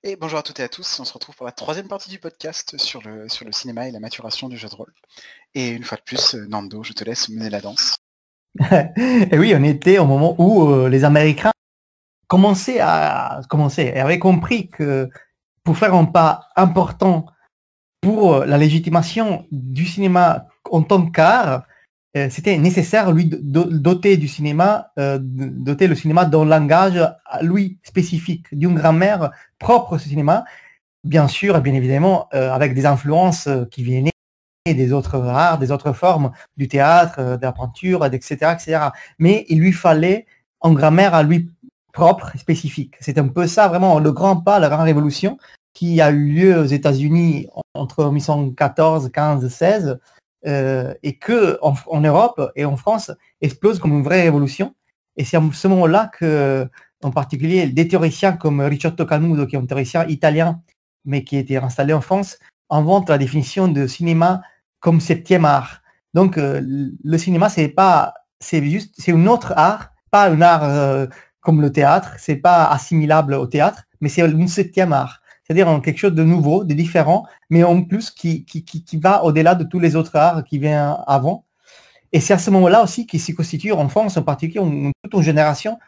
Et bonjour à toutes et à tous, on se retrouve pour la troisième partie du podcast sur le cinéma et la maturation du jeu de rôle. Et une fois de plus, Nando, je te laisse mener la danse. Et oui, on était au moment où les Américains commençaient et avaient compris que pour faire un pas important pour la légitimation du cinéma en tant qu'art, c'était nécessaire lui doter du cinéma, doter le cinéma d'un langage à lui spécifique, d'une grammaire propre au cinéma, bien sûr et bien évidemment avec des influences qui venaient des autres arts, des autres formes, du théâtre, de la peinture, etc., etc. Mais il lui fallait une grammaire à lui propre, spécifique. C'est un peu ça, vraiment, le grand pas, la grande révolution qui a eu lieu aux États-Unis entre 1914, 15, 16, et que en Europe et en France explose comme une vraie révolution. Et c'est à ce moment-là que, en particulier, des théoriciens comme Ricciotto Canudo, qui est un théoricien italien, mais qui était installé en France, inventent la définition de cinéma comme septième art. Donc le cinéma c'est un autre art, pas un art comme le théâtre, c'est pas assimilable au théâtre, mais c'est une septième art. C'est-à-dire quelque chose de nouveau, de différent, mais en plus qui va au-delà de tous les autres arts qui viennent avant. Et c'est à ce moment-là aussi qu'il s'y constitue en France en particulier toute une génération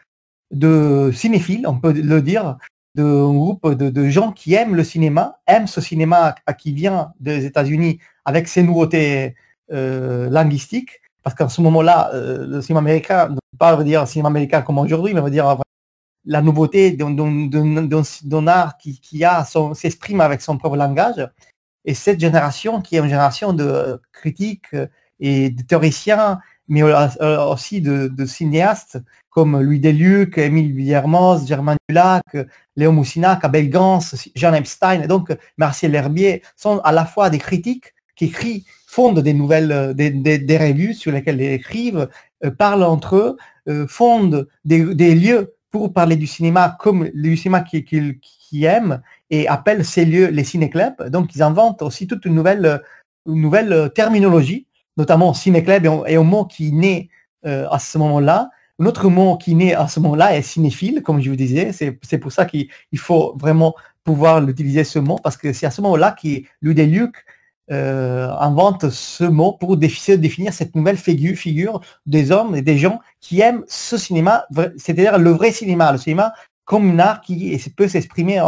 de cinéphiles, on peut le dire, d'un groupe de gens qui aiment le cinéma, aiment ce cinéma qui vient des États-Unis avec ses nouveautés linguistiques, parce qu'en ce moment-là, le cinéma américain, ne veut pas dire cinéma américain comme aujourd'hui, mais veut dire la nouveauté d'un art s'exprime avec son propre langage. Et cette génération, qui est une génération de critiques et de théoriciens, mais aussi de cinéastes comme Louis Deluc, Émile Villermoz, Germain Dulac, Léon Moussinac, Abel Gans, Jean Epstein, et donc Martial Herbier, sont à la fois des critiques qui fondent des nouvelles, des revues sur lesquelles ils écrivent, parlent entre eux, fondent des lieux pour parler du cinéma comme du cinéma qu'ils aiment, et appellent ces lieux les ciné-clubs. Donc, ils inventent aussi toute une nouvelle terminologie, notamment ciné-club est un mot qui naît à ce moment-là. Un autre mot qui naît à ce moment-là est cinéphile, comme je vous disais. C'est pour ça qu'il faut vraiment pouvoir l'utiliser ce mot, parce que c'est à ce moment-là que Luc invente ce mot pour définir cette nouvelle figure des hommes et des gens qui aiment ce cinéma, c'est-à-dire le vrai cinéma, le cinéma comme un art qui peut s'exprimer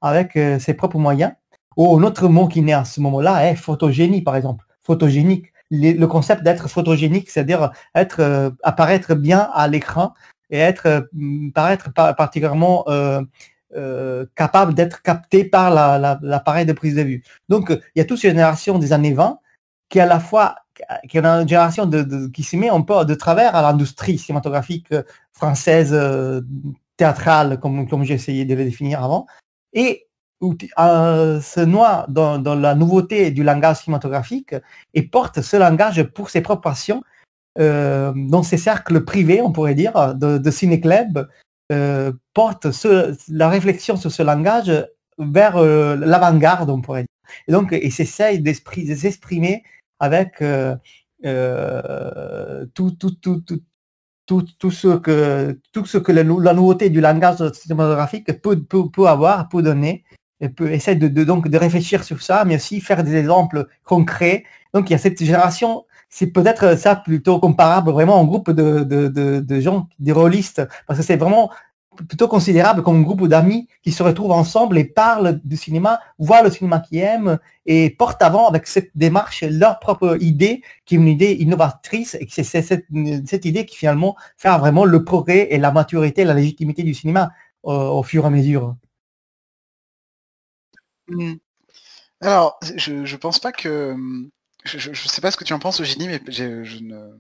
avec ses propres moyens. Ou un autre mot qui naît à ce moment-là est photogénie, par exemple. Photogénique. Le concept d'être photogénique, c'est-à-dire apparaître bien à l'écran et paraître particulièrement capable d'être capté par l'appareil de prise de vue. Donc, il y a toute cette génération des années 20 qui, à la fois, qui est une génération qui se met un peu de travers à l'industrie cinématographique française, théâtrale, comme j'ai essayé de le définir avant, et se noie dans la nouveauté du langage cinématographique et porte ce langage pour ses propres passions dans ces cercles privés, on pourrait dire, de ciné-club, porte la réflexion sur ce langage vers l'avant-garde, on pourrait dire. Et donc, il s'essaye de s'exprimer avec tout ce que la nouveauté du langage cinématographique peut avoir, peut donner, et peut essayer donc de réfléchir sur ça, mais aussi faire des exemples concrets. Donc il y a cette génération, c'est peut-être ça plutôt comparable vraiment au groupe de gens, des rôlistes, parce que c'est vraiment plutôt considérable comme un groupe d'amis qui se retrouvent ensemble et parlent du cinéma, voient le cinéma qu'ils aiment et portent avant avec cette démarche leur propre idée, qui est une idée innovatrice, et c'est cette idée qui finalement fait vraiment le progrès et la maturité, la légitimité du cinéma au fur et à mesure. Alors, je pense pas que... Je sais pas ce que tu en penses, Eugénie, mais je ne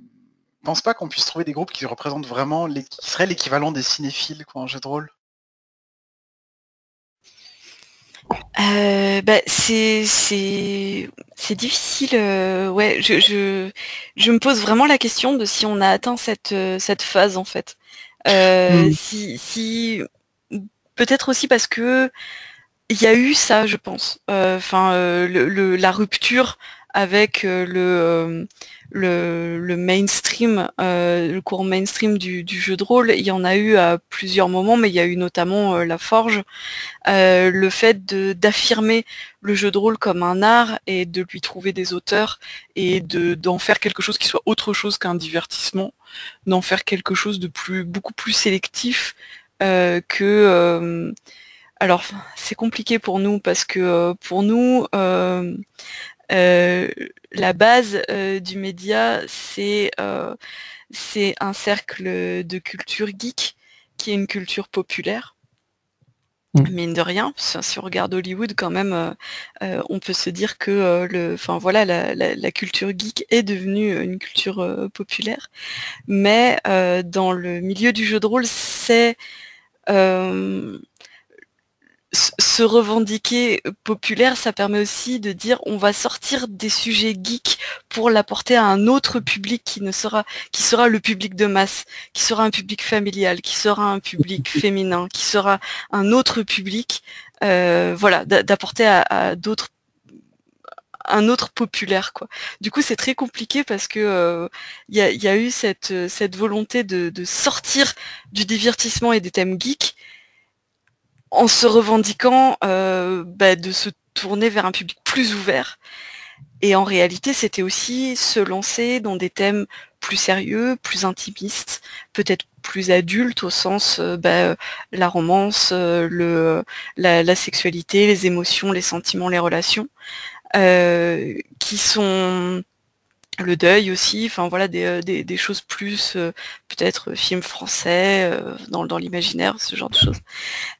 pense pas qu'on puisse trouver des groupes qui représentent vraiment, qui seraient l'équivalent des cinéphiles, quoi, en jeu de rôle. C'est difficile. Ouais, je me pose vraiment la question de si on a atteint cette phase en fait. Si peut-être aussi parce que il y a eu ça, je pense. Enfin, la rupture avec le mainstream, le courant mainstream du jeu de rôle. Il y en a eu à plusieurs moments, mais il y a eu notamment la Forge, le fait d'affirmer le jeu de rôle comme un art et de lui trouver des auteurs et d'en faire quelque chose qui soit autre chose qu'un divertissement, d'en faire quelque chose de beaucoup plus sélectif que... alors, c'est compliqué pour nous parce que pour nous, la base du média, c'est un cercle de culture geek qui est une culture populaire. Mine de rien, si on regarde Hollywood, quand même, on peut se dire que la culture geek est devenue une culture populaire. Mais dans le milieu du jeu de rôle, c'est se revendiquer populaire, ça permet aussi de dire on va sortir des sujets geeks pour l'apporter à un autre public qui sera le public de masse, qui sera un public familial, qui sera un public féminin, qui sera un autre public, d'apporter à d'autres un autre populaire, quoi. Du coup, c'est très compliqué parce que y a eu cette volonté de sortir du divertissement et des thèmes geeks en se revendiquant de se tourner vers un public plus ouvert. Et en réalité, c'était aussi se lancer dans des thèmes plus sérieux, plus intimistes, peut-être plus adultes au sens la romance, la sexualité, les émotions, les sentiments, les relations, qui sont le deuil aussi, enfin voilà, des choses plus peut-être films français dans l'imaginaire, ce genre de choses.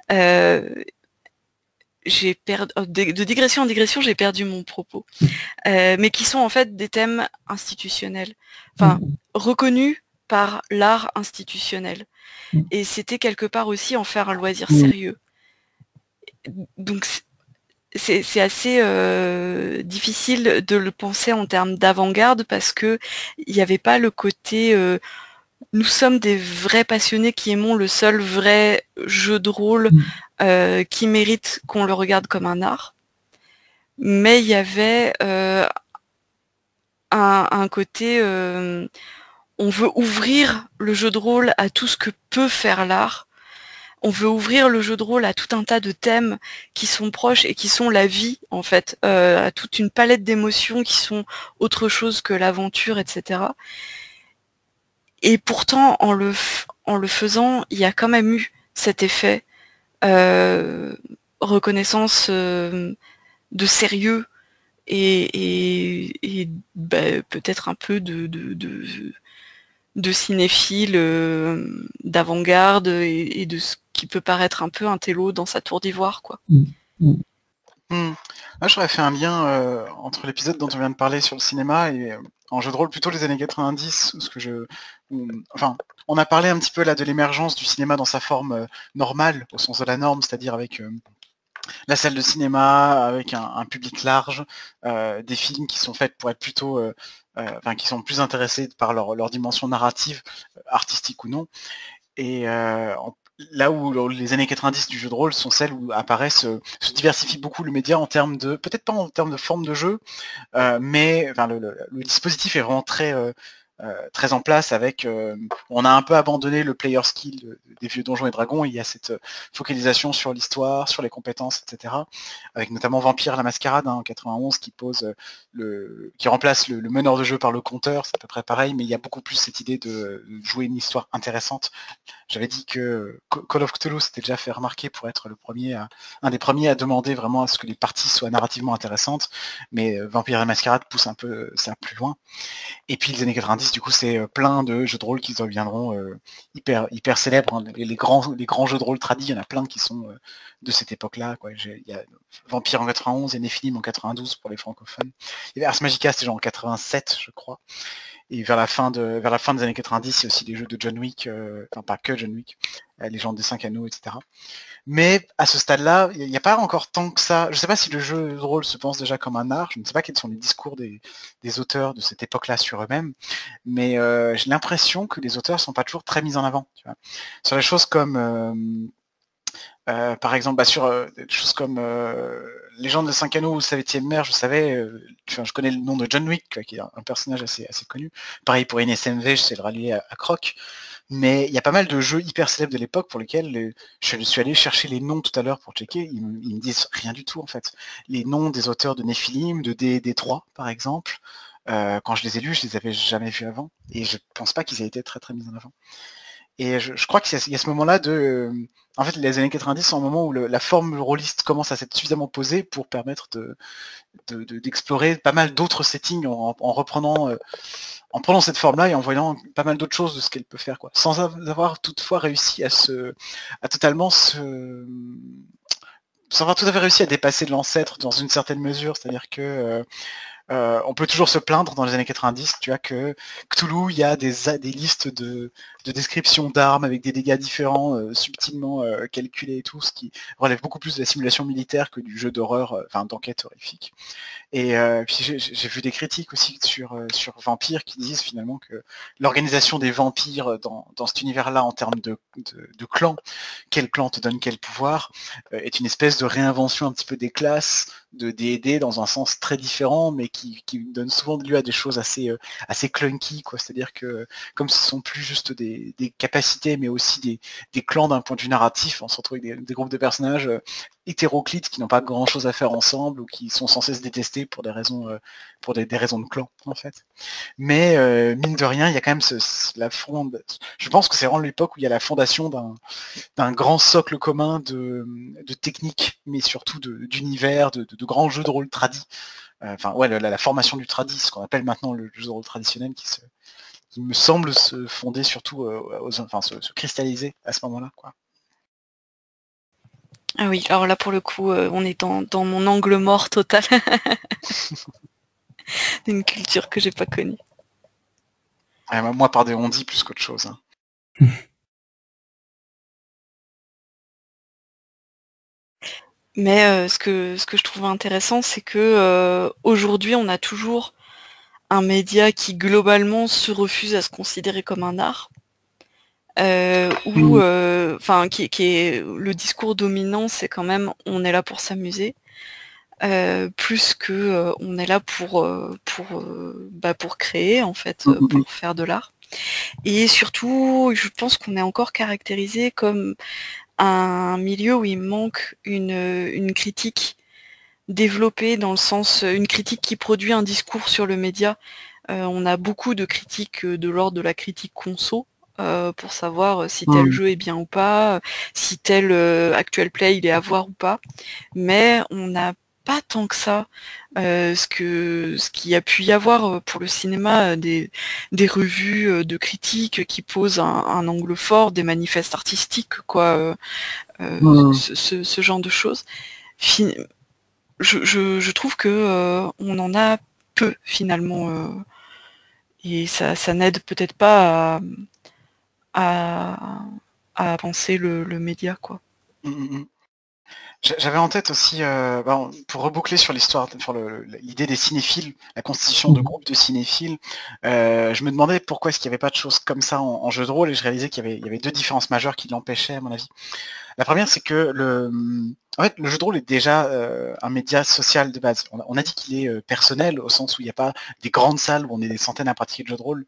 De digression en digression, j'ai perdu mon propos, mais qui sont en fait des thèmes institutionnels, enfin reconnus par l'art institutionnel, et c'était quelque part aussi en faire un loisir sérieux. Donc c'est assez difficile de le penser en termes d'avant-garde parce que il n'y avait pas le côté nous sommes des vrais passionnés qui aimons le seul vrai jeu de rôle qui mérite qu'on le regarde comme un art. Mais il y avait un côté on veut ouvrir le jeu de rôle à tout ce que peut faire l'art. On veut ouvrir le jeu de rôle à tout un tas de thèmes qui sont proches et qui sont la vie, en fait, à toute une palette d'émotions qui sont autre chose que l'aventure, etc. Et pourtant, en le faisant, il y a quand même eu cet effet reconnaissance de sérieux et peut-être un peu de cinéphile d'avant-garde et de ce qui peut paraître un peu un télo dans sa tour d'ivoire, quoi. Moi, j'aurais fait un lien entre l'épisode dont on vient de parler sur le cinéma et en jeu de rôle plutôt les années 90, on a parlé un petit peu là de l'émergence du cinéma dans sa forme normale, au sens de la norme, c'est-à-dire avec la salle de cinéma, avec un public large, des films qui sont faits pour être plutôt, qui sont plus intéressés par leur dimension narrative, artistique ou non. Et là où les années 90 du jeu de rôle sont celles où se diversifie beaucoup le média en termes de, peut-être pas en termes de forme de jeu, mais le dispositif est vraiment très en place avec, on a un peu abandonné le player skill des vieux Donjons et Dragons, il y a cette focalisation sur l'histoire, sur les compétences, etc. Avec notamment Vampire la Mascarade en 91 qui remplace le meneur de jeu par le compteur, c'est à peu près pareil, mais il y a beaucoup plus cette idée de jouer une histoire intéressante. J'avais dit que Call of Cthulhu s'était déjà fait remarquer pour être un des premiers à demander vraiment à ce que les parties soient narrativement intéressantes, mais Vampire la Mascarade pousse un peu ça plus loin. Et puis les années 90, du coup, c'est plein de jeux de rôle qui deviendront hyper célèbres. Hein. Les grands jeux de rôle tradis, il y en a plein qui sont de cette époque-là. Il y a Vampire en 91 et Nephilim en 92 pour les francophones. Il y avait Ars Magica, c'était genre en 87, je crois. Et vers la fin des années 90, il y a aussi des jeux de John Wick, pas que John Wick, Légende des 5 Anneaux, etc. Mais à ce stade-là, il n'y a pas encore tant que ça. Je ne sais pas si le jeu de rôle se pense déjà comme un art. Je ne sais pas quels sont les discours des auteurs de cette époque-là sur eux-mêmes. Mais j'ai l'impression que les auteurs ne sont pas toujours très mis en avant. Tu vois. Sur les choses comme Par exemple, sur des choses comme Légende de 5 Anneaux ou Sa 8e mer, je savais, je connais le nom de John Wick, quoi, qui est un personnage assez connu. Pareil pour NSMV, je sais le rallier à Croc. Mais il y a pas mal de jeux hyper célèbres de l'époque pour lesquels je suis allé chercher les noms tout à l'heure pour checker, ils me disent rien du tout en fait. Les noms des auteurs de Nephilim, de D3 par exemple, quand je les ai lus, je les avais jamais vus avant, et je pense pas qu'ils aient été très mis en avant. Et je crois qu'il y a ce moment-là en fait, les années 90 sont un moment où la forme rôliste commence à s'être suffisamment posée pour permettre d'explorer pas mal d'autres settings en reprenant, en prenant cette forme-là et en voyant pas mal d'autres choses de ce qu'elle peut faire, quoi. Sans avoir toutefois réussi sans avoir tout à fait réussi à dépasser l'ancêtre dans une certaine mesure, c'est-à-dire que on peut toujours se plaindre dans les années 90, tu vois, que Cthulhu, il y a des listes de descriptions d'armes avec des dégâts différents, subtilement calculés et tout, ce qui relève beaucoup plus de la simulation militaire que du jeu d'horreur, d'enquête horrifique. Et puis j'ai vu des critiques aussi sur Vampire qui disent finalement que l'organisation des vampires dans cet univers-là en termes de clans, quel clan te donne quel pouvoir, est une espèce de réinvention un petit peu des classes, de D&D dans un sens très différent, mais qui donne souvent lieu à des choses assez clunky, quoi. C'est-à-dire que comme ce sont plus juste des capacités, mais aussi des clans d'un point de vue narratif, on se retrouve avec des groupes de personnages hétéroclites qui n'ont pas grand-chose à faire ensemble ou qui sont censés se détester pour des raisons des raisons de clan en fait. Mais mine de rien, il y a quand même je pense que c'est vraiment l'époque où il y a la fondation d'un grand socle commun de techniques, mais surtout d'univers, de grands jeux de rôle tradis. Enfin ouais, la formation du tradit, ce qu'on appelle maintenant le jeu de rôle traditionnel, qui me semble se fonder surtout, se cristalliser à ce moment-là, quoi. Ah oui, alors là pour le coup, on est dans mon angle mort total. D'une culture que j'ai pas connue. Ouais, moi par des on-dit plus qu'autre chose. Hein. Mais ce que je trouve intéressant, c'est que aujourd'hui, on a toujours un média qui globalement se refuse à se considérer comme un art. Qui est le discours dominant, c'est quand même on est là pour s'amuser, plus que on est là pour créer en fait, pour faire de l'art. Et surtout, je pense qu'on est encore caractérisé comme un milieu où il manque une critique développée, dans le sens une critique qui produit un discours sur le média. On a beaucoup de critiques de l'ordre de la critique conso, pour savoir si tel jeu est bien ou pas, si tel actual play il est à voir ou pas, mais on n'a pas tant que ça ce qu'il y a pu y avoir pour le cinéma, des revues de critiques qui posent un angle fort, des manifestes artistiques, quoi, ce genre de choses. Je trouve que on en a peu finalement, et ça n'aide peut-être pas à penser le média, quoi. J'avais en tête aussi, pour reboucler sur l'histoire, sur l'idée des cinéphiles, la constitution de groupes de cinéphiles, je me demandais pourquoi est-ce qu'il n'y avait pas de choses comme ça en jeu de rôle, et je réalisais qu'il y avait deux différences majeures qui l'empêchaient, à mon avis. La première, c'est que en fait, le jeu de rôle est déjà un média social de base. On a dit qu'il est personnel, au sens où il n'y a pas des grandes salles où on est des centaines à pratiquer le jeu de rôle,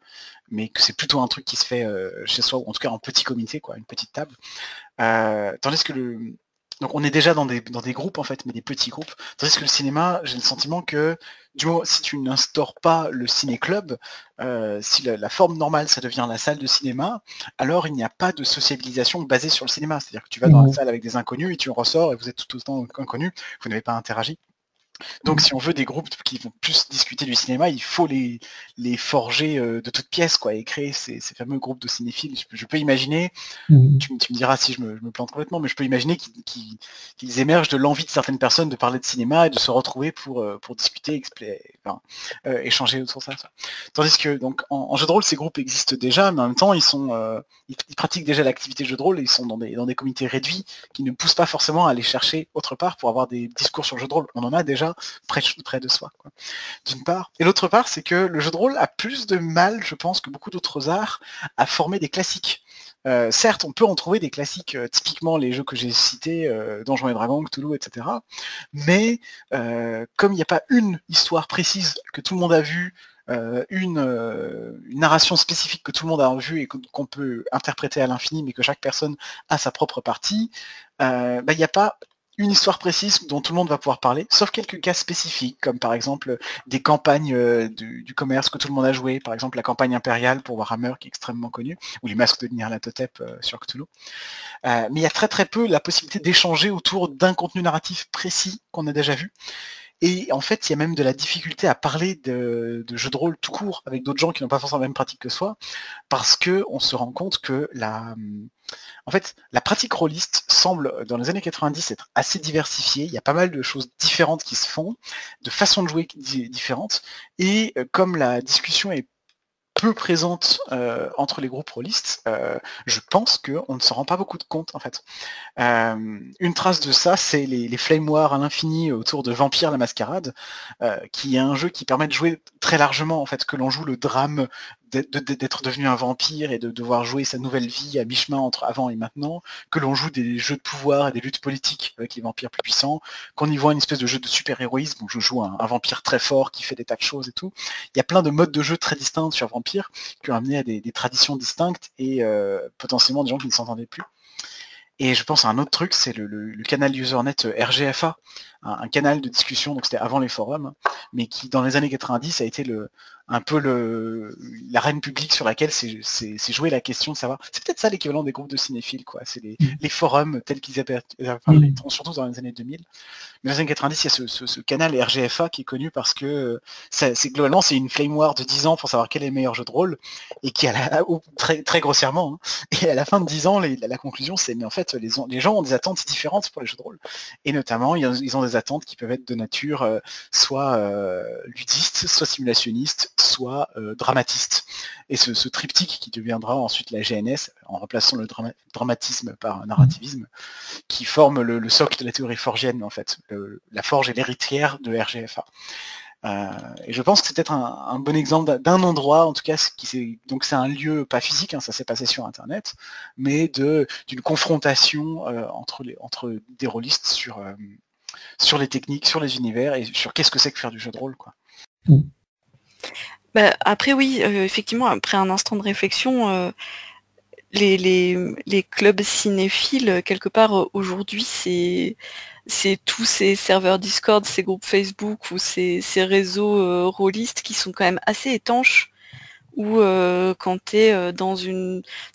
mais que c'est plutôt un truc qui se fait chez soi, ou en tout cas en petit comité, quoi, une petite table. Tandis que donc on est déjà dans des groupes en fait, mais des petits groupes. Tandis que le cinéma, j'ai le sentiment que du moment si tu n'instaures pas le ciné-club, si la forme normale ça devient la salle de cinéma, alors il n'y a pas de sociabilisation basée sur le cinéma. C'est-à-dire que tu vas dans la salle avec des inconnus et tu en ressors et vous êtes tout autant inconnus, vous n'avez pas interagi. Donc si on veut des groupes qui vont plus discuter du cinéma, il faut les forger de toutes pièces, quoi, et créer ces fameux groupes de cinéphiles. Je peux imaginer, tu me diras si je me plante complètement, mais je peux imaginer qu'ils émergent de l'envie de certaines personnes de parler de cinéma et de se retrouver pour discuter, échanger autour de ça. Tandis que donc en jeu de rôle, ces groupes existent déjà, mais en même temps, ils pratiquent déjà l'activité de jeu de rôle et ils sont dans des comités réduits qui ne poussent pas forcément à aller chercher autre part pour avoir des discours sur le jeu de rôle. On en a déjà, médias près de soi, quoi. D'une part. Et l'autre part, c'est que le jeu de rôle a plus de mal, je pense, que beaucoup d'autres arts, à former des classiques. Certes, on peut en trouver des classiques, typiquement les jeux que j'ai cités, Donjons et Dragons, Cthulhu, etc. Mais comme il n'y a pas une histoire précise que tout le monde a vue, une narration spécifique que tout le monde a vue et qu'on peut interpréter à l'infini, mais que chaque personne a sa propre partie, il n'y a pas une histoire précise dont tout le monde va pouvoir parler, sauf quelques cas spécifiques, comme par exemple des campagnes du commerce que tout le monde a joué, par exemple la campagne impériale pour Warhammer qui est extrêmement connue, ou les masques de Nyarlathotep sur Cthulhu. Mais il y a très très peu la possibilité d'échanger autour d'un contenu narratif précis qu'on a déjà vu. Et en fait, il y a même de la difficulté à parler de jeux de rôle tout court avec d'autres gens qui n'ont pas forcément la même pratique que soi, parce que on se rend compte que en fait, la pratique rôliste semble, dans les années 90, être assez diversifiée. Il y a pas mal de choses différentes qui se font, de façons de jouer différentes, et comme la discussion est peu présente entre les groupes rôlistes, je pense qu'on ne s'en rend pas beaucoup de compte en fait. Une trace de ça, c'est les Flame Wars à l'infini autour de Vampire la Mascarade, qui est un jeu qui permet de jouer très largement en fait, que l'on joue le drame d'être devenu un vampire et de devoir jouer sa nouvelle vie à mi-chemin entre avant et maintenant, que l'on joue des jeux de pouvoir et des luttes politiques avec les vampires plus puissants, qu'on y voit une espèce de jeu de super-héroïsme où je joue un vampire très fort qui fait des tas de choses et tout. Il y a plein de modes de jeu très distincts sur Vampire qui ont amené à des traditions distinctes et potentiellement des gens qui ne s'entendaient plus. Et je pense à un autre truc, c'est le canal Usernet RGFA, un canal de discussion, donc c'était avant les forums, mais qui dans les années 90 a été l'arène publique sur laquelle s'est jouée la question de savoir. C'est peut-être ça l'équivalent des groupes de cinéphiles, quoi. C'est les forums tels qu'ils avaient surtout dans les années 2000. Mais dans les années 90, il y a ce canal RGFA qui est connu parce que globalement c'est une flame war de 10 ans pour savoir quel est le meilleur jeu de rôle, et qui très, très grossièrement, hein, et à la fin de 10 ans, la conclusion c'est mais en fait les gens ont des attentes différentes pour les jeux de rôle. Et notamment, ils ont des attentes qui peuvent être de nature soit ludiste, soit simulationniste, soit dramatiste. Et ce triptyque qui deviendra ensuite la GNS, en remplaçant le dramatisme par un narrativisme, qui forme le socle de la théorie forgienne, en fait. La forge est l'héritière de RGFA. Et je pense que c'est peut-être un bon exemple d'un endroit, en tout cas, donc c'est un lieu pas physique, hein, ça s'est passé sur Internet, mais d'une confrontation entre des rôlistes sur les techniques, sur les univers et sur qu'est-ce que c'est que faire du jeu de rôle, quoi. Bah, après oui, effectivement, après un instant de réflexion, les clubs cinéphiles, quelque part, aujourd'hui, c'est tous ces serveurs Discord, ces groupes Facebook ou ces réseaux rôlistes qui sont quand même assez étanches, où quand tu es dans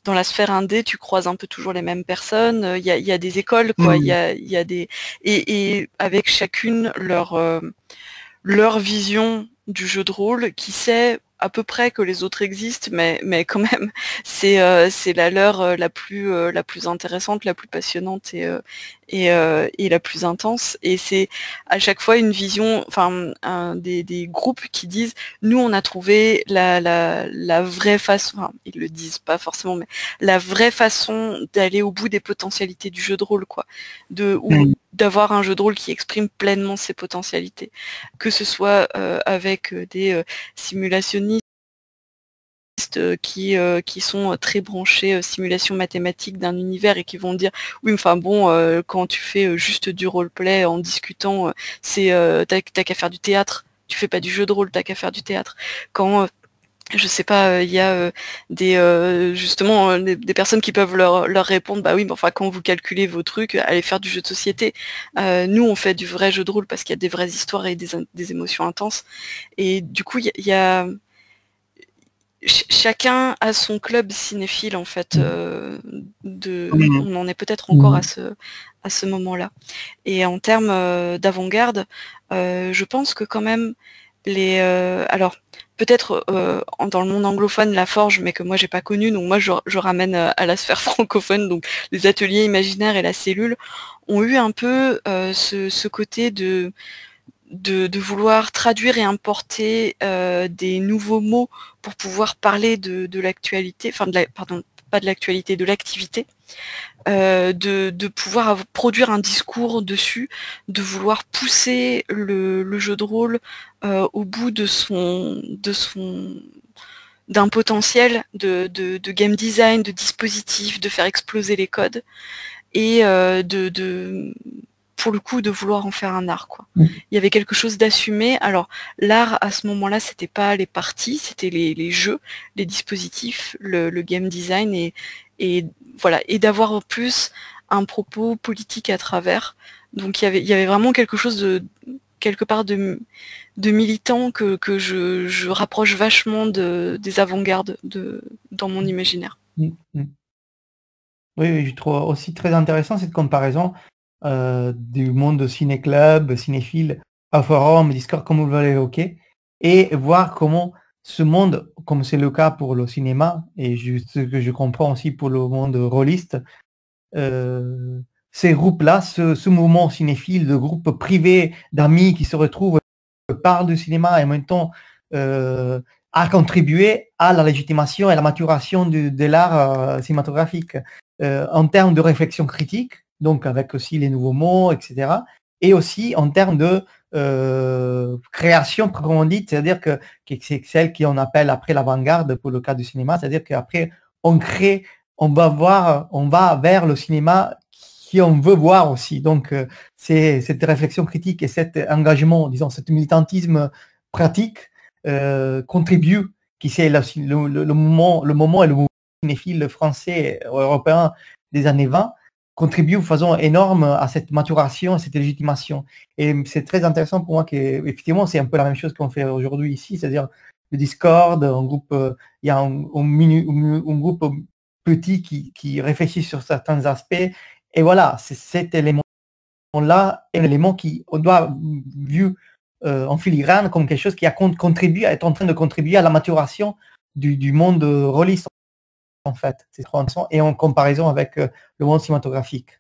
la sphère indé, tu croises un peu toujours les mêmes personnes, il y a des écoles, quoi, il y a des... Et avec chacune leur vision du jeu de rôle, qui sait à peu près que les autres existent, mais quand même, c'est la leur la plus intéressante, la plus passionnante et la plus intense. Et c'est à chaque fois une vision, enfin des groupes qui disent nous on a trouvé la vraie façon, enfin, ils le disent pas forcément, mais la vraie façon d'aller au bout des potentialités du jeu de rôle, quoi, d'avoir un jeu de rôle qui exprime pleinement ses potentialités, que ce soit avec des simulationnistes qui sont très branchés simulation mathématique d'un univers et qui vont dire oui, enfin bon, quand tu fais juste du roleplay en discutant, t'as qu'à faire du théâtre, tu fais pas du jeu de rôle, t'as qu'à faire du théâtre. Quand je sais pas, il y a justement des personnes qui peuvent leur répondre bah oui, mais enfin quand vous calculez vos trucs, allez faire du jeu de société. Nous on fait du vrai jeu de rôle parce qu'il y a des vraies histoires et des émotions intenses. Et du coup il y a chacun a son club cinéphile en fait. On en est peut-être encore à ce moment-là. Et en termes d'avant-garde, je pense que quand même alors peut-être dans le monde anglophone la forge, mais que moi j'ai pas connu, donc moi je ramène à la sphère francophone, donc les ateliers imaginaires et la cellule ont eu un peu ce côté de vouloir traduire et importer des nouveaux mots pour pouvoir parler de l'actualité, enfin pardon, pas de l'actualité, de l'activité, de pouvoir produire un discours dessus, de vouloir pousser le jeu de rôle au bout d'un potentiel de game design, de dispositif, de faire exploser les codes, et pour le coup de vouloir en faire un art, quoi. Il y avait quelque chose d'assumé. Alors l'art à ce moment-là, c'était pas les parties, c'était les jeux, les dispositifs, le game design, et voilà, et d'avoir en plus un propos politique à travers. Donc il y avait vraiment quelque chose quelque part de militant que je rapproche vachement des avant-gardes dans mon imaginaire. Oui, je trouve aussi très intéressant cette comparaison du monde ciné-club, cinéphile, un forum, Discord, comme vous l'avez évoqué, et voir comment ce monde, comme c'est le cas pour le cinéma, et ce que je comprends aussi pour le monde rôliste, ces groupes-là, ce mouvement cinéphile, de groupes privés, d'amis qui se retrouvent, parlent du cinéma et en même temps a contribué à la légitimation et la maturation de l'art cinématographique en termes de réflexion critique, donc avec aussi les nouveaux mots, etc. Et aussi en termes de création proprement dite, c'est-à-dire que c'est celle qu'on appelle après l'avant-garde pour le cas du cinéma, c'est-à-dire qu'après on crée, on va vers le cinéma qui on veut voir aussi. Donc c'est cette réflexion critique et cet engagement, disons, cet militantisme pratique contribue, qui c'est le moment et le mouvement cinéphile français, européen des années 20, contribue de façon énorme à cette maturation, à cette légitimation. Et c'est très intéressant pour moi qu'effectivement, c'est un peu la même chose qu'on fait aujourd'hui ici, c'est-à-dire le Discord, un groupe, il y a un groupe petit qui réfléchit sur certains aspects. Et voilà, c'est cet élément-là, un élément qui on doit vu en filigrane comme quelque chose qui a contribué, est en train de contribuer à la maturation du monde rôliste, en fait. C'est trop intéressant. Et en comparaison avec le monde cinématographique,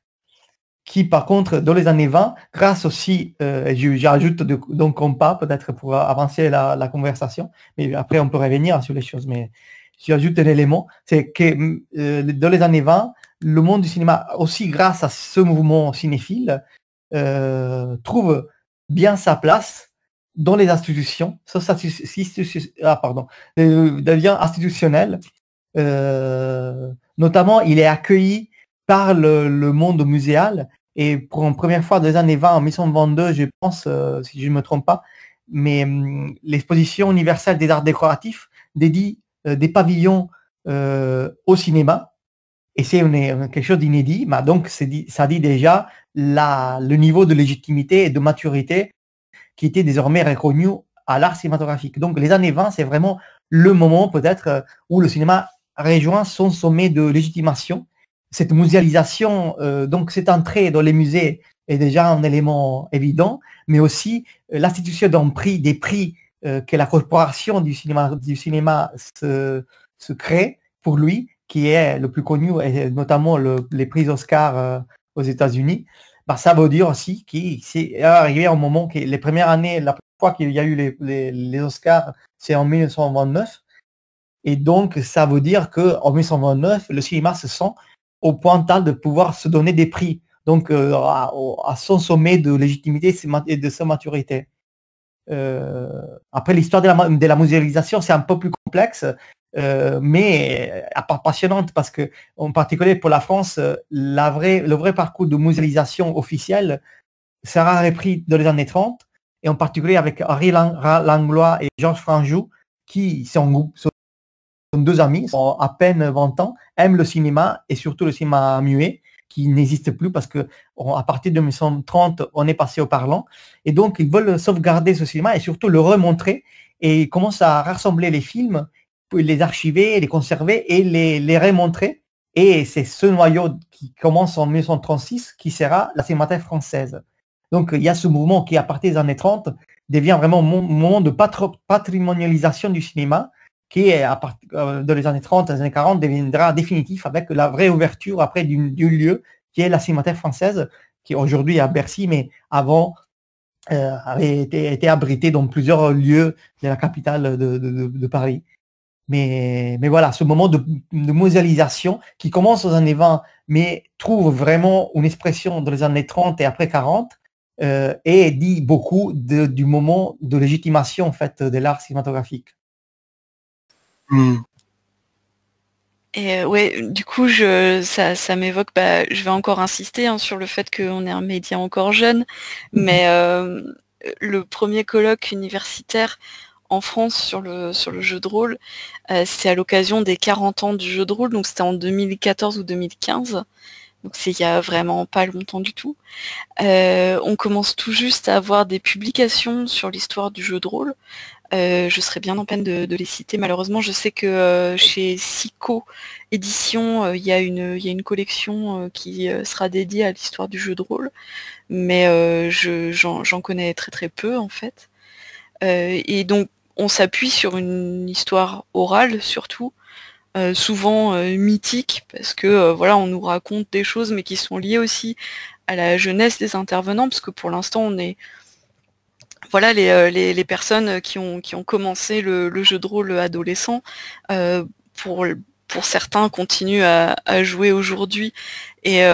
qui par contre, dans les années 20, grâce aussi, j'ajoute donc compas peut-être pour avancer la conversation, mais après on peut revenir sur les choses, mais j'ajoute un élément, c'est que dans les années 20, le monde du cinéma, aussi grâce à ce mouvement cinéphile, trouve bien sa place dans les institutions, devient institutionnel. Notamment, il est accueilli par le monde muséal, et pour une première fois dans les années 20, en 1922, je pense, si je ne me trompe pas, mais l'exposition universelle des arts décoratifs dédie des pavillons au cinéma, et c'est quelque chose d'inédit, mais donc ça dit déjà le niveau de légitimité et de maturité qui était désormais reconnu à l'art cinématographique. Donc les années 20, c'est vraiment le moment peut-être où le cinéma rejoint son sommet de légitimation. Cette muséalisation, donc cette entrée dans les musées est déjà un élément évident, mais aussi l'institution des prix que la corporation du cinéma se crée pour lui, qui est le plus connu, et notamment les prix Oscar aux États-Unis. Bah, ça veut dire aussi qu'il c'est arrivé un moment que les premières années, la première fois qu'il y a eu les Oscars, c'est en 1929. Et donc, ça veut dire qu'en 1929, le cinéma se sent au point tel de pouvoir se donner des prix, donc à son sommet de légitimité et de sa maturité. Après, l'histoire de la muséalisation, c'est un peu plus complexe, mais passionnante, parce que, en particulier pour la France, le vrai parcours de muséalisation officielle sera repris dans les années 30, et en particulier avec Henri Langlois et Georges Franjou, qui sont deux amis, ont à peine 20 ans, aiment le cinéma, et surtout le cinéma muet, qui n'existe plus parce que à partir de 1930, on est passé au parlant. Et donc, ils veulent sauvegarder ce cinéma et surtout le remontrer. Et ils commencent à rassembler les films, les archiver, les conserver et les remontrer. Et c'est ce noyau qui commence en 1936 qui sera la Cinémathèque française. Donc, il y a ce mouvement qui, à partir des années 30, devient vraiment un moment de patrimonialisation du cinéma, qui, dans les années 30, les années 40, deviendra définitif avec la vraie ouverture après du lieu qui est la Cinémathèque française, qui est aujourd'hui à Bercy, mais avant avait été abritée dans plusieurs lieux de la capitale de Paris. Mais voilà, ce moment de mondialisation qui commence dans un événement, mais trouve vraiment une expression dans les années 30 et après 40, et dit beaucoup du moment de légitimation en fait de l'art cinématographique. Et ouais, du coup, ça m'évoque, je vais encore insister sur le fait qu'on est un média encore jeune, mais le premier colloque universitaire en France sur le jeu de rôle, c'est à l'occasion des 40 ans du jeu de rôle, donc c'était en 2014 ou 2015, donc c'est il y a vraiment pas longtemps du tout. On commence tout juste à avoir des publications sur l'histoire du jeu de rôle. Je serais bien en peine de les citer. Malheureusement, je sais que chez Sico Édition, il y a une collection qui sera dédiée à l'histoire du jeu de rôle, mais j'en connais très très peu en fait. Et donc, on s'appuie sur une histoire orale surtout, souvent mythique, parce que voilà, on nous raconte des choses, mais qui sont liées aussi à la jeunesse des intervenants, parce que pour l'instant, on est voilà les personnes qui ont commencé le jeu de rôle adolescent, pour certains continuent à jouer aujourd'hui et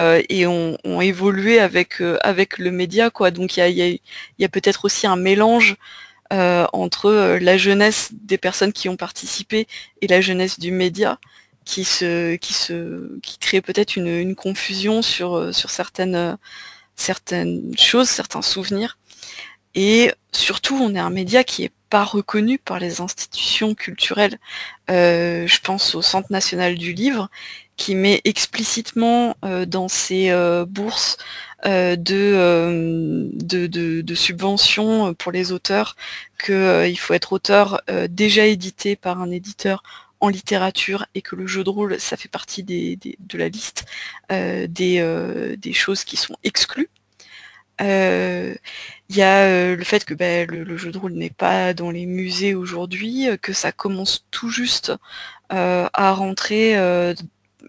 ont évolué avec le média, quoi. Donc il y a peut-être aussi un mélange entre la jeunesse des personnes qui ont participé et la jeunesse du média qui crée peut-être une confusion sur certaines choses, certains souvenirs. Et surtout, on est un média qui est pas reconnu par les institutions culturelles. Je pense au Centre national du livre, qui met explicitement dans ses bourses de subventions pour les auteurs qu'il faut être auteur déjà édité par un éditeur en littérature et que le jeu de rôle, ça fait partie de la liste des choses qui sont exclues. Il y a le fait que le jeu de rôle n'est pas dans les musées aujourd'hui, que ça commence tout juste à rentrer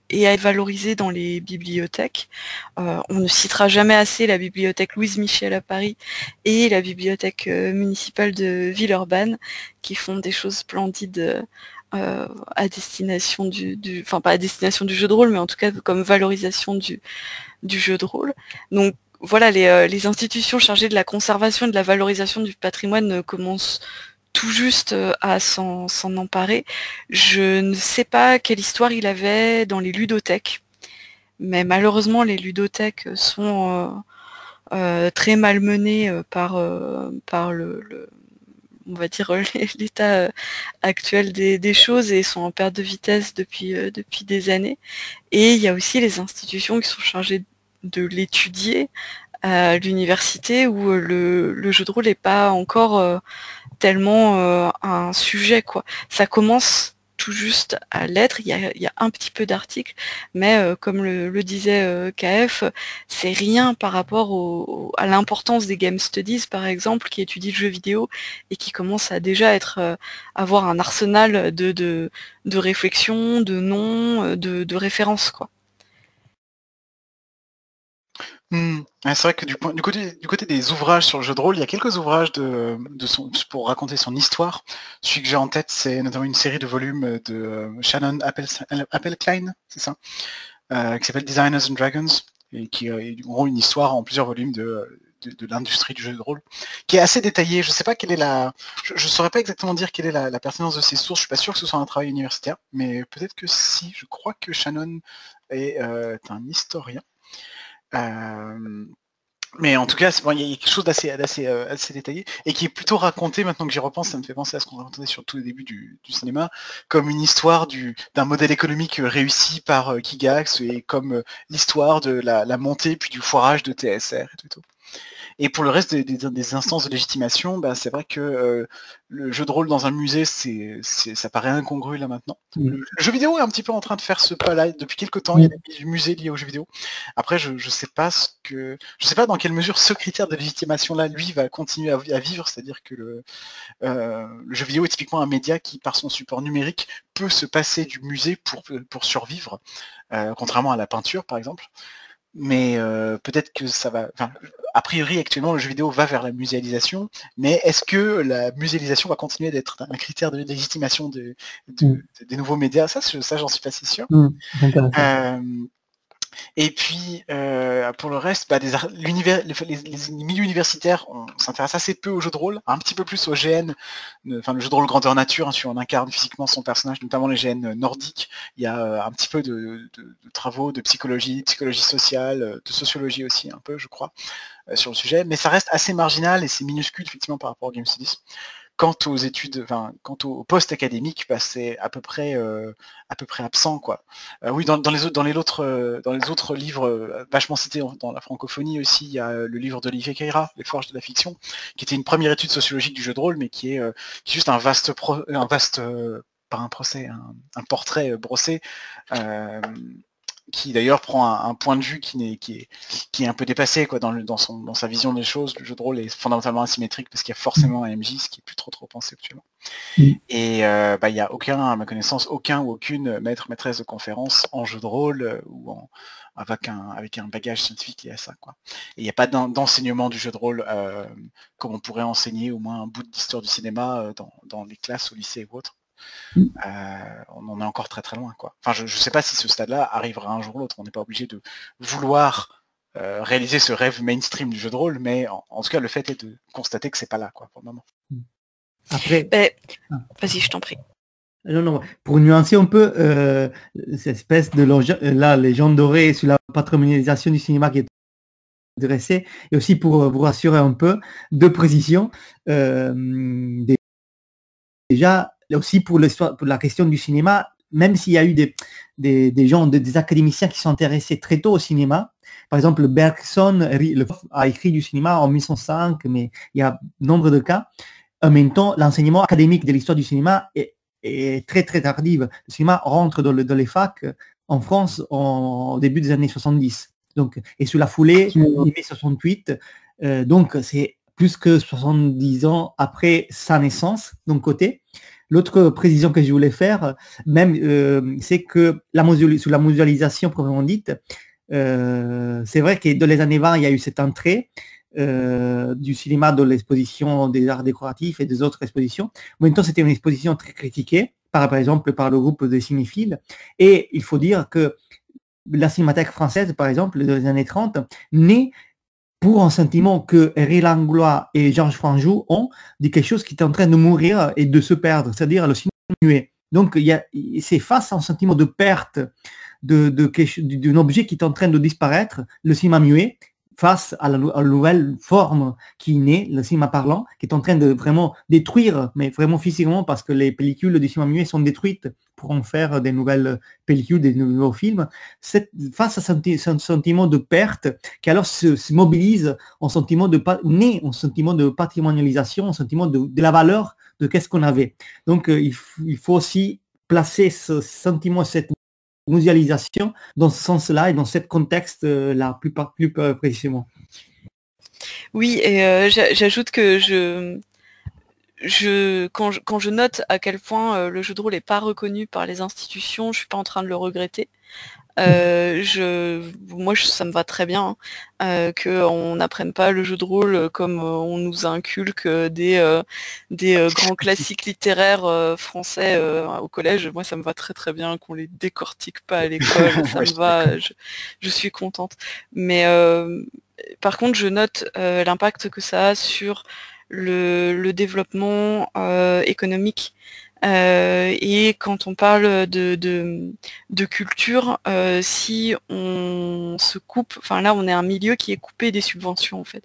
et à être valorisé dans les bibliothèques. On ne citera jamais assez la bibliothèque Louise Michel à Paris et la bibliothèque municipale de Villeurbanne, qui font des choses splendides à destination enfin pas à destination du jeu de rôle, mais en tout cas comme valorisation du jeu de rôle. Donc voilà, les institutions chargées de la conservation et de la valorisation du patrimoine commencent tout juste à s'en emparer. Je ne sais pas quelle histoire il avait dans les ludothèques, mais malheureusement les ludothèques sont très malmenées par on va dire l'état actuel des choses et sont en perte de vitesse depuis des années. Et il y a aussi les institutions qui sont chargées de l'étudier à l'université où le jeu de rôle n'est pas encore tellement un sujet, quoi. Ça commence tout juste à l'être, il y a un petit peu d'articles, mais comme le disait KF, c'est rien par rapport à l'importance des game studies, par exemple, qui étudient le jeu vidéo et qui commence à déjà avoir un arsenal de réflexion, de noms, de références, quoi. C'est vrai que du côté des ouvrages sur le jeu de rôle, il y a quelques ouvrages pour raconter son histoire. Celui que j'ai en tête, c'est notamment une série de volumes de Shannon Appelcline, c'est ça, qui s'appelle Designers and Dragons, et qui ont une histoire en plusieurs volumes de l'industrie du jeu de rôle, qui est assez détaillée. Je sais pas quelle est je saurais pas exactement dire quelle est la pertinence de ces sources. Je suis pas sûr que ce soit un travail universitaire, mais peut-être que si. Je crois que Shannon est un historien. Mais en tout cas, il y a quelque chose d'assez détaillé et qui est plutôt raconté, maintenant que j'y repense, ça me fait penser à ce qu'on racontait sur tout le début du cinéma, comme une histoire d'un modèle économique réussi par Gygax et comme l'histoire de la montée puis du foirage de TSR et tout. Et pour le reste des instances de légitimation, c'est vrai que le jeu de rôle dans un musée, ça paraît incongru là maintenant. Le jeu vidéo est un petit peu en train de faire ce pas-là depuis quelques temps. Il y a des musées liés au jeu vidéo. Après, je sais pas dans quelle mesure ce critère de légitimation-là, lui, va continuer à vivre. C'est-à-dire que le jeu vidéo est typiquement un média qui, par son support numérique, peut se passer du musée pour survivre, contrairement à la peinture, par exemple. mais peut-être que ça va... Enfin, a priori, actuellement, le jeu vidéo va vers la muséalisation, mais est-ce que la muséalisation va continuer d'être un critère de légitimation des nouveaux médias? Ça, j'en suis pas si sûr. C'est intéressant. Et puis, pour le reste, bah, les milieux universitaires, on s'intéresse assez peu aux jeux de rôle, un petit peu plus au GN, enfin le jeu de rôle grandeur nature, hein, si on incarne physiquement son personnage, notamment les GN nordiques. Il y a un petit peu de travaux de psychologie sociale, de sociologie aussi un peu, je crois, sur le sujet, mais ça reste assez marginal et c'est minuscule effectivement par rapport au Game Studies. Quant aux études, enfin, quant au poste académique, bah, c'est à peu près absent, quoi. Oui, dans les autres livres vachement cités dans la francophonie aussi, il y a le livre d'Olivier Caïra, Les Forges de la fiction, qui était une première étude sociologique du jeu de rôle, mais qui est juste un vaste pas un procès, un portrait brossé. Qui d'ailleurs prend un point de vue qui est un peu dépassé, quoi, dans sa vision des choses. Le jeu de rôle est fondamentalement asymétrique parce qu'il y a forcément un MJ, ce qui est plus trop pensé actuellement. Et il y a aucun, à ma connaissance, aucun ou aucune maîtresse de conférence en jeu de rôle ou avec un bagage scientifique lié à ça, quoi. Et il n'y a pas d'enseignement du jeu de rôle comme on pourrait enseigner au moins un bout d'histoire du cinéma dans les classes au lycée ou autre. On en est encore très loin, quoi. Enfin, je sais pas si ce stade-là arrivera un jour ou l'autre. On n'est pas obligé de vouloir réaliser ce rêve mainstream du jeu de rôle, mais en tout cas, le fait est de constater que c'est pas là, quoi, pour le moment. Après, vas-y, je t'en prie. Non, pour nuancer un peu cette espèce de là, légende dorée sur la patrimonialisation du cinéma qui est dressée, et aussi pour vous rassurer un peu, deux précisions. Déjà, aussi pour la question du cinéma, même s'il y a eu des gens, des académiciens qui sont intéressés très tôt au cinéma, par exemple Bergson a écrit du cinéma en 1905, mais il y a nombre de cas. En même temps, l'enseignement académique de l'histoire du cinéma est très tardive. Le cinéma rentre dans les facs en France au début des années 70. Donc, et sous la foulée, mai 68, donc c'est plus que 70 ans après sa naissance, d'un côté. L'autre précision que je voulais faire, même, c'est que sous la mondialisation proprement dite, c'est vrai que dans les années 20, il y a eu cette entrée du cinéma dans l'exposition des arts décoratifs et des autres expositions. En même temps, c'était une exposition très critiquée, par exemple par le groupe des cinéphiles. Et il faut dire que la Cinémathèque française, par exemple, dans les années 30, naît pour un sentiment que Henri Langlois et Georges Franjou ont dit quelque chose qui est en train de mourir et de se perdre, c'est-à-dire le cinéma muet. Donc, c'est face à un sentiment de perte d'un objet qui est en train de disparaître, le cinéma muet, face à la nouvelle forme qui naît, le cinéma parlant, qui est en train de vraiment détruire, mais vraiment physiquement, parce que les pellicules du cinéma muet sont détruites pour en faire des nouvelles pellicules, des nouveaux films. Face à ce sentiment de perte, qui alors se mobilise en sentiment naît un sentiment de patrimonialisation, un sentiment de la valeur de qu'est-ce qu'on avait. Donc, il faut aussi placer ce sentiment, cette mondialisation dans ce sens-là et dans ce contexte-là, plus précisément. Oui, et j'ajoute que quand je note à quel point le jeu de rôle n'est pas reconnu par les institutions, je suis pas en train de le regretter. Moi, ça me va très bien qu'on n'apprenne pas le jeu de rôle comme on nous inculque des grands classiques littéraires français au collège. Moi, ça me va très bien qu'on les décortique pas à l'école. Ça me va, je suis contente. Mais par contre, je note l'impact que ça a sur le développement économique. Et quand on parle de culture, si on se coupe, enfin là on est un milieu qui est coupé des subventions en fait,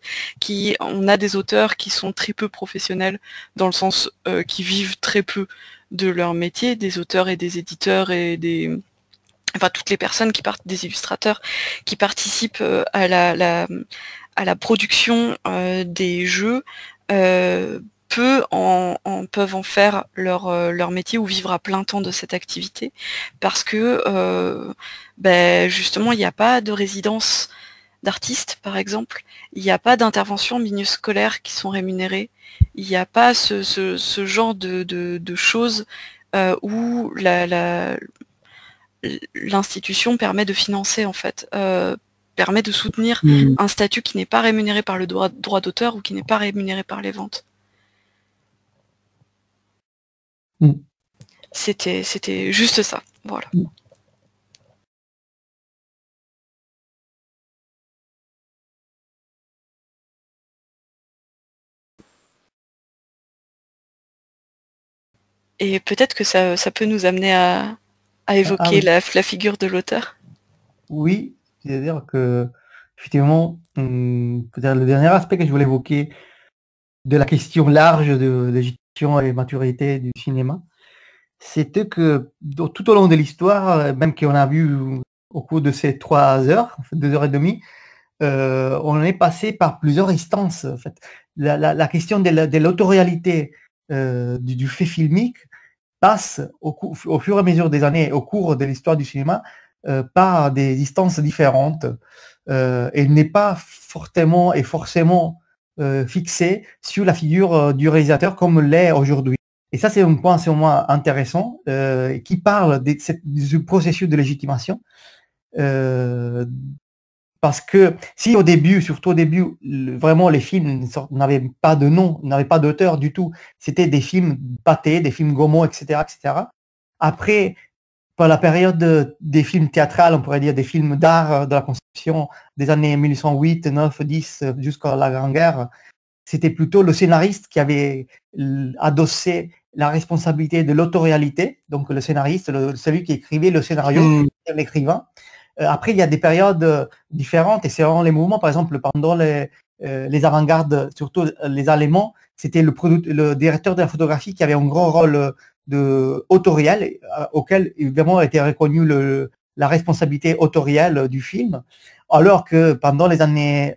on a des auteurs qui sont très peu professionnels dans le sens qui vivent très peu de leur métier, des auteurs et des éditeurs et enfin toutes les personnes des illustrateurs qui participent à la production des jeux. Peuvent en faire leur métier ou vivre à plein temps de cette activité parce que justement il n'y a pas de résidence d'artistes par exemple, il n'y a pas d'intervention en milieu scolaire qui sont rémunérées, il n'y a pas ce genre de choses où l'institution permet de financer en fait permet de soutenir un statut qui n'est pas rémunéré par le droit d'auteur ou qui n'est pas rémunéré par les ventes. C'était juste ça, voilà. Et peut-être que ça peut nous amener à évoquer la figure de l'auteur. Oui, c'est-à-dire que, effectivement, peut-être le dernier aspect que je voulais évoquer de la question large de légitimation et maturité du cinéma, c'était que tout au long de l'histoire, même qu'on a vu au cours de ces 3 heures, en fait, 2 heures et demie, on est passé par plusieurs instances. En fait. La question de l'autorialité du fait filmique passe au fur et à mesure des années, au cours de l'histoire du cinéma, par des instances différentes et n'est pas fortement et forcément fixée sur la figure du réalisateur comme l'est aujourd'hui. Et ça, c'est un point intéressant qui parle du processus de légitimation. Parce que si au début, surtout au début, vraiment les films n'avaient pas de nom, n'avaient pas d'auteur du tout, c'était des films pâtés, des films Gaumont, etc., etc. Après, pour la période des films théâtrales, on pourrait dire des films d'art de la conception des années 1808, 9, 10 jusqu'à la Grande Guerre, c'était plutôt le scénariste qui avait adossé la responsabilité de l'autorialité, donc le scénariste, celui qui écrivait le scénario, l'écrivain. Après, il y a des périodes différentes et c'est vraiment les mouvements. Par exemple, pendant les avant-gardes, surtout les Allemands, c'était le directeur de la photographie qui avait un grand rôle autoriel auquel évidemment était reconnue la responsabilité autorielle du film, alors que pendant les années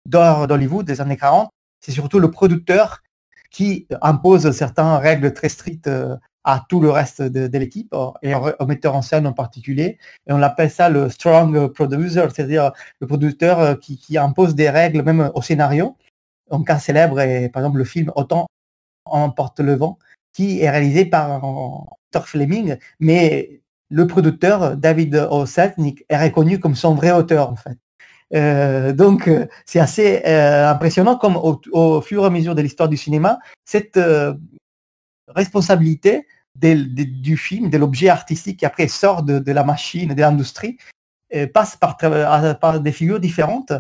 d'or d'Hollywood, des années 40, c'est surtout le producteur qui impose certaines règles très strictes à tout le reste de l'équipe, et au metteur en scène en particulier. Et on appelle ça le strong producer, c'est-à-dire le producteur qui impose des règles même au scénario. Un cas célèbre est par exemple le film Autant emporte le vent, qui est réalisé par Victor Fleming, mais le producteur, David O. Selznick, est reconnu comme son vrai auteur, en fait. Donc, c'est assez impressionnant comme au fur et à mesure de l'histoire du cinéma, cette responsabilité du film, de l'objet artistique qui après sort de la machine, de l'industrie, passe par des figures différentes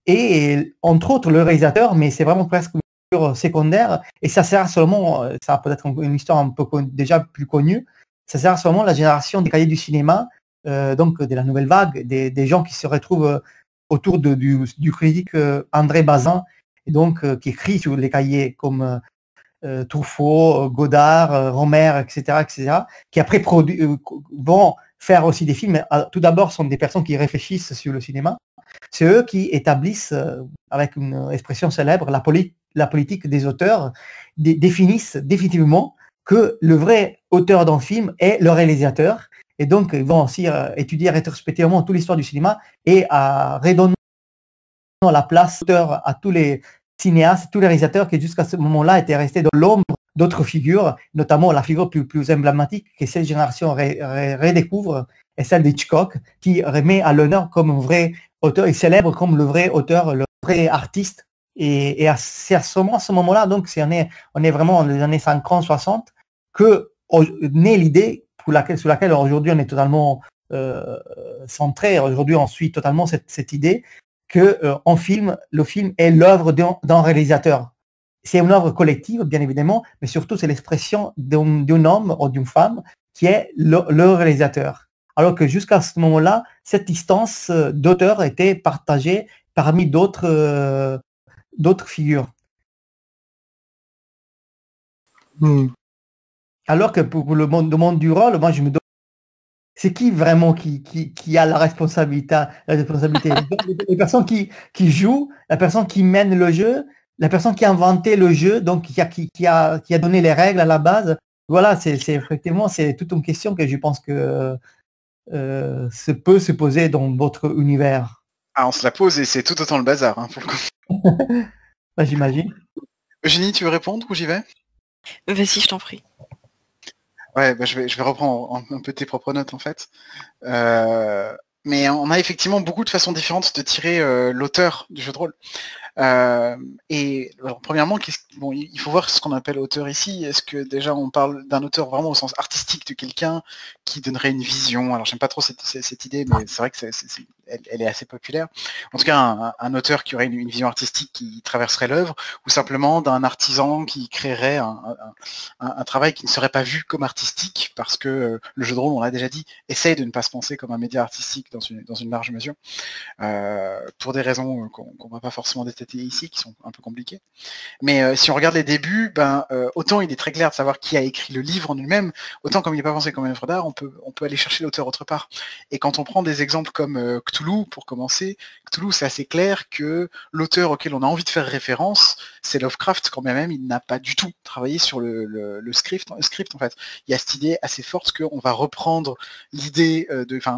et entre autres le réalisateur, mais c'est vraiment presque une figure secondaire et ça sert seulement, ça peut-être une histoire un peu déjà plus connue, ça sert seulement la génération des cahiers du cinéma, donc de la nouvelle vague, des gens qui se retrouvent autour du critique André Bazin, et donc qui écrit sur les cahiers comme Truffaut, Godard, Romer, etc., qui après vont faire aussi des films. Tout d'abord, sont des personnes qui réfléchissent sur le cinéma. C'est eux qui établissent, avec une expression célèbre, la politique des auteurs, définissent définitivement que le vrai auteur d'un film est le réalisateur. Et donc, ils vont aussi étudier rétrospectivement toute l'histoire du cinéma et à redonner la place d'auteur à tous les cinéastes, tous les réalisateurs qui jusqu'à ce moment-là étaient restés dans l'ombre d'autres figures, notamment la figure plus emblématique que cette génération redécouvre est celle d'Hitchcock, qui remet à l'honneur comme un vrai auteur, il célèbre comme le vrai auteur, le vrai artiste. Et c'est à ce moment-là, donc on est vraiment dans les années 50, 60, que naît l'idée sur laquelle aujourd'hui on est totalement centré. Aujourd'hui, on suit totalement cette idée que le film est l'œuvre d'un réalisateur. C'est une œuvre collective, bien évidemment, mais surtout c'est l'expression d'un homme ou d'une femme qui est le réalisateur. Alors que jusqu'à ce moment-là, cette distance d'auteur était partagée parmi d'autres figures. Alors que pour le monde du rôle, moi je me demande, c'est qui vraiment qui a la responsabilité les personnes qui jouent, la personne qui mène le jeu, la personne qui a inventé le jeu, donc qui a donné les règles à la base. Voilà, c'est effectivement, c'est toute une question que je pense que peut se poser dans votre univers. Ah, on se la pose et c'est tout autant le bazar, hein, pour le coup. Bah, j'imagine. Eugénie, tu veux répondre ou j'y vais? Vas-y, je t'en prie. Ouais, bah, je vais reprendre un peu tes propres notes en fait. Mais on a effectivement beaucoup de façons différentes de tirer l'auteur du jeu de rôle. Et alors, premièrement, bon, il faut voir ce qu'on appelle auteur ici. Est-ce que déjà on parle d'un auteur vraiment au sens artistique de quelqu'un qui donnerait une vision? Alors j'aime pas trop cette idée, mais c'est vrai que elle est assez populaire. En tout cas, un auteur qui aurait une vision artistique qui traverserait l'œuvre, ou simplement d'un artisan qui créerait un travail qui ne serait pas vu comme artistique, parce que le jeu de rôle, on l'a déjà dit, essaye de ne pas se penser comme un média artistique dans une large mesure. Pour des raisons qu'on va pas forcément détailler ici, qui sont un peu compliquées. Mais si on regarde les débuts, autant il est très clair de savoir qui a écrit le livre en lui-même, autant comme il n'est pas pensé comme une œuvre d'art, on peut aller chercher l'auteur autre part. Et quand on prend des exemples comme Cthulhu, pour commencer, Cthulhu, c'est assez clair que l'auteur auquel on a envie de faire référence, c'est Lovecraft, quand même il n'a pas du tout travaillé sur le script en fait. Il y a cette idée assez forte qu'on va reprendre l'idée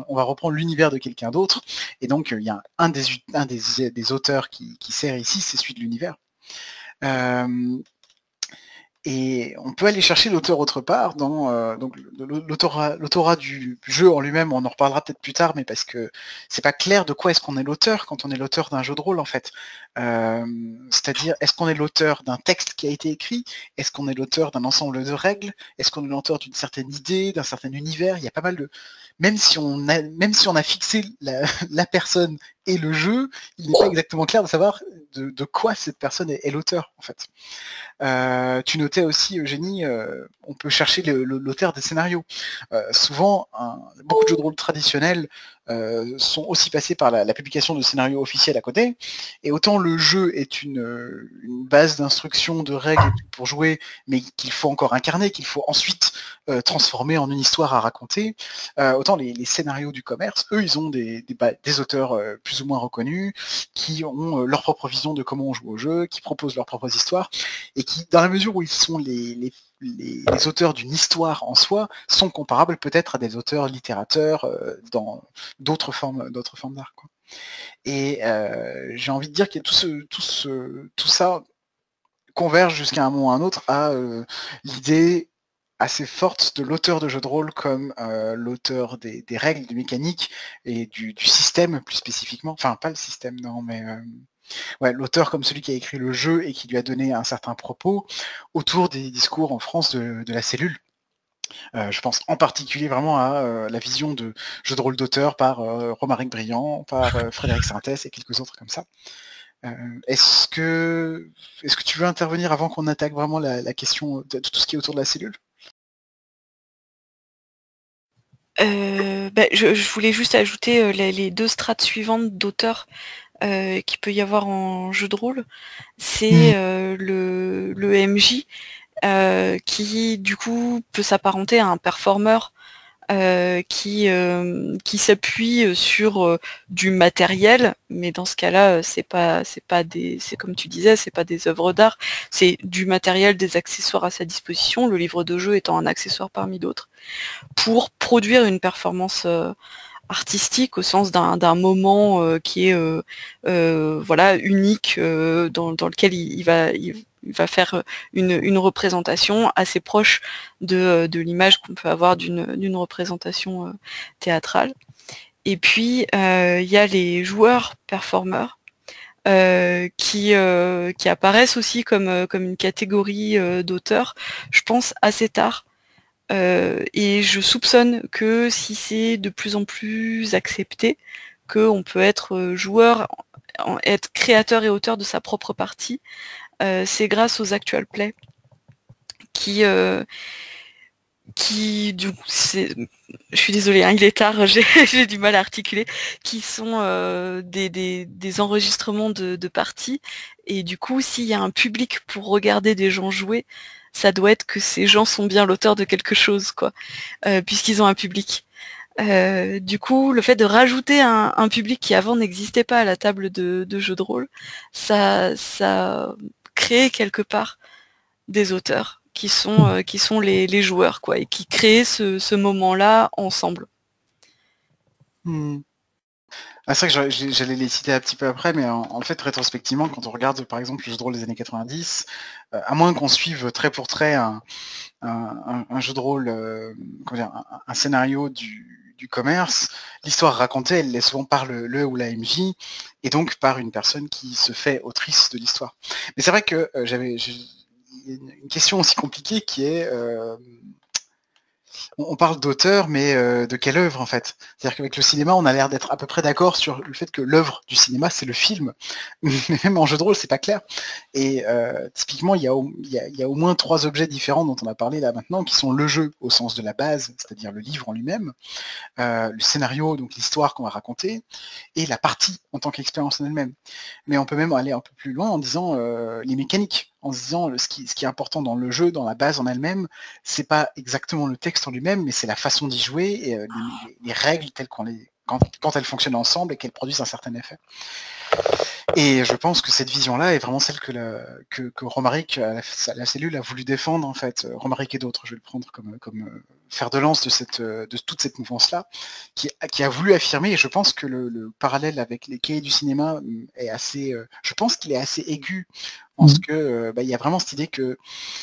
on va reprendre l'univers de quelqu'un d'autre, et donc il y a un des auteurs qui sert ici, c'est celui de l'univers. Et on peut aller chercher l'auteur autre part dans donc l'autorat du jeu en lui-même, on en reparlera peut-être plus tard, mais parce que c'est pas clair de quoi est-ce qu'on est l'auteur quand on est l'auteur d'un jeu de rôle en fait. C'est-à-dire, est-ce qu'on est l'auteur d'un texte qui a été écrit? Est-ce qu'on est l'auteur d'un ensemble de règles? Est-ce qu'on est l'auteur d'une certaine idée, d'un certain univers? Il y a pas mal de... Même si on a fixé la personne et le jeu, il n'est pas exactement clair de savoir de quoi cette personne est l'auteur en fait. Tu notais aussi, Eugénie, on peut chercher l'auteur des scénarios. Souvent, beaucoup de jeux de rôle traditionnels sont aussi passés par la publication de scénarios officiels à côté, et autant le jeu est une base d'instructions, de règles pour jouer, mais qu'il faut encore incarner, qu'il faut ensuite transformer en une histoire à raconter, autant les scénarios du commerce, eux, ils ont des auteurs plus ou moins reconnus, qui ont leur propre vision de comment on joue au jeu, qui proposent leurs propres histoires, et qui, dans la mesure où ils sont les auteurs d'une histoire en soi, sont comparables peut-être à des auteurs littérateurs dans d'autres formes d'art, quoi. Et j'ai envie de dire que tout ça converge jusqu'à un moment ou à un autre à l'idée assez forte de l'auteur de jeu de rôle comme l'auteur des règles, des mécaniques et du système plus spécifiquement. Enfin, pas le système, non, mais... Ouais, l'auteur comme celui qui a écrit le jeu et qui lui a donné un certain propos autour des discours en France de la cellule. Je pense en particulier vraiment à la vision de jeu de rôle d'auteur par Romaric Briand, par Frédéric Sintès et quelques autres comme ça. Est-ce que tu veux intervenir avant qu'on attaque vraiment la question de tout ce qui est autour de la cellule? Je voulais juste ajouter les deux strates suivantes d'auteurs qu'il peut y avoir en jeu de rôle. C'est le MJ qui du coup peut s'apparenter à un performeur qui s'appuie sur du matériel, mais dans ce cas-là, c'est comme tu disais, c'est pas des œuvres d'art, c'est du matériel, des accessoires à sa disposition, le livre de jeu étant un accessoire parmi d'autres, pour produire une performance artistique au sens d'un moment qui est voilà unique dans lequel il va faire une représentation assez proche de l'image qu'on peut avoir d'une représentation théâtrale. Et puis il y a les joueurs performeurs qui apparaissent aussi comme une catégorie d'auteurs, je pense assez tard. Et je soupçonne que si c'est de plus en plus accepté, qu'on peut être joueur, être créateur et auteur de sa propre partie, c'est grâce aux actual play qui du coup, je suis désolée, hein, il est tard, j'ai du mal à articuler, qui sont des enregistrements de parties, et du coup, s'il y a un public pour regarder des gens jouer, ça doit être que ces gens sont bien l'auteur de quelque chose, quoi, puisqu'ils ont un public. Du coup, le fait de rajouter un public qui avant n'existait pas à la table de jeu de rôle, ça crée quelque part des auteurs qui sont les joueurs, quoi, et qui créent ce moment-là ensemble. C'est vrai que j'allais les citer un petit peu après, mais en fait, rétrospectivement, quand on regarde par exemple le jeu de rôle des années 90, à moins qu'on suive trait pour trait un jeu de rôle, un scénario du commerce, l'histoire racontée, elle l'est souvent par le ou la MJ, et donc par une personne qui se fait autrice de l'histoire. Mais c'est vrai que j'ai une question aussi compliquée qui est... on parle d'auteur, mais de quelle œuvre en fait? C'est-à-dire qu'avec le cinéma, on a l'air d'être à peu près d'accord sur le fait que l'œuvre du cinéma, c'est le film. Mais même en jeu de rôle, c'est pas clair. Et typiquement, il y a au moins 3 objets différents dont on a parlé là maintenant, qui sont le jeu au sens de la base, c'est-à-dire le livre en lui-même, le scénario, donc l'histoire qu'on va raconter, et la partie en tant qu'expérience en elle-même. Mais on peut même aller un peu plus loin en disant les mécaniques, en se disant ce qui est important dans le jeu, dans la base en elle-même, c'est pas exactement le texte en lui-même, mais c'est la façon d'y jouer et les règles telles qu'on les quand elles fonctionnent ensemble et qu'elles produisent un certain effet. Et je pense que cette vision-là est vraiment celle que Romaric, la cellule, a voulu défendre en fait. Romaric et d'autres, je vais le prendre comme fer de lance de toute cette mouvance-là, qui a voulu affirmer, et je pense que le parallèle avec les cahiers du cinéma est assez, je pense qu'il est assez aigu, en ce que il y a vraiment cette idée que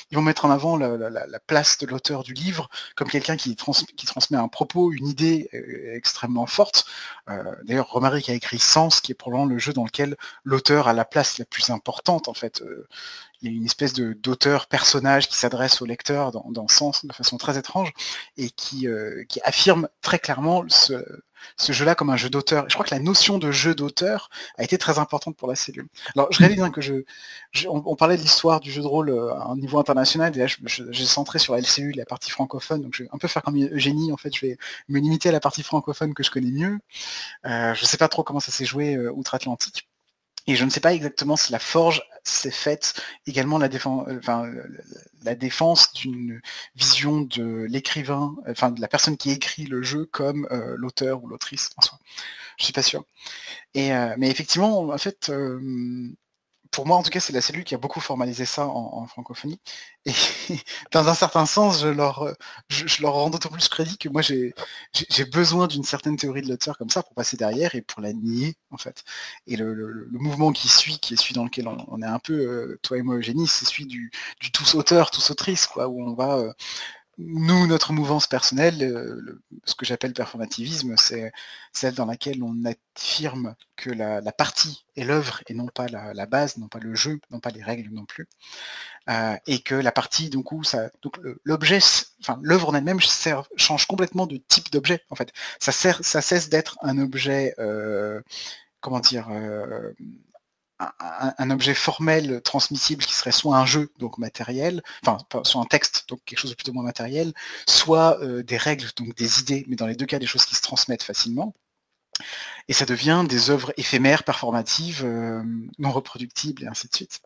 ils vont mettre en avant la place de l'auteur du livre comme quelqu'un qui transmet un propos, une idée extrêmement forte. D'ailleurs, Romaric a écrit Sens, qui est probablement le jeu dans lequel l'auteur a la place la plus importante en fait. Il y a une espèce d'auteur personnage qui s'adresse au lecteur dans Sens de façon très étrange et qui affirme très clairement ce jeu-là comme un jeu d'auteur. Je crois que la notion de jeu d'auteur a été très importante pour la cellule. Alors, je réalise que on parlait de l'histoire du jeu de rôle à un niveau international, et là, j'ai centré sur la LCU, la partie francophone, donc je vais un peu faire comme Eugénie, en fait, je vais me limiter à la partie francophone que je connais mieux. Je ne sais pas trop comment ça s'est joué outre-Atlantique. Et je ne sais pas exactement si la forge s'est faite également la défense d'une vision de l'écrivain, enfin de la personne qui écrit le jeu comme l'auteur ou l'autrice en soi. Je suis pas sûr. Mais effectivement, en fait, pour moi en tout cas, c'est la cellule qui a beaucoup formalisé ça en francophonie. Et dans un certain sens, je leur rends d'autant plus crédit que moi j'ai besoin d'une certaine théorie de l'auteur comme ça pour passer derrière et pour la nier en fait. Et le mouvement qui est celui dans lequel on est un peu, toi et moi Eugénie, c'est celui du tous auteur, tous autrice, quoi, où on va nous, notre mouvance personnelle, ce que j'appelle performativisme, c'est celle dans laquelle on affirme que la partie est l'œuvre et non pas la base, non pas le jeu, non pas les règles non plus. Et que la partie, donc l'objet, enfin l'œuvre en elle-même change complètement de type d'objet. En fait, ça cesse d'être un objet, comment dire, un objet formel transmissible qui serait soit un jeu, donc matériel, enfin soit un texte, donc quelque chose de plutôt moins matériel, soit des règles, donc des idées, mais dans les deux cas des choses qui se transmettent facilement. Et ça devient des œuvres éphémères, performatives, non reproductibles, et ainsi de suite.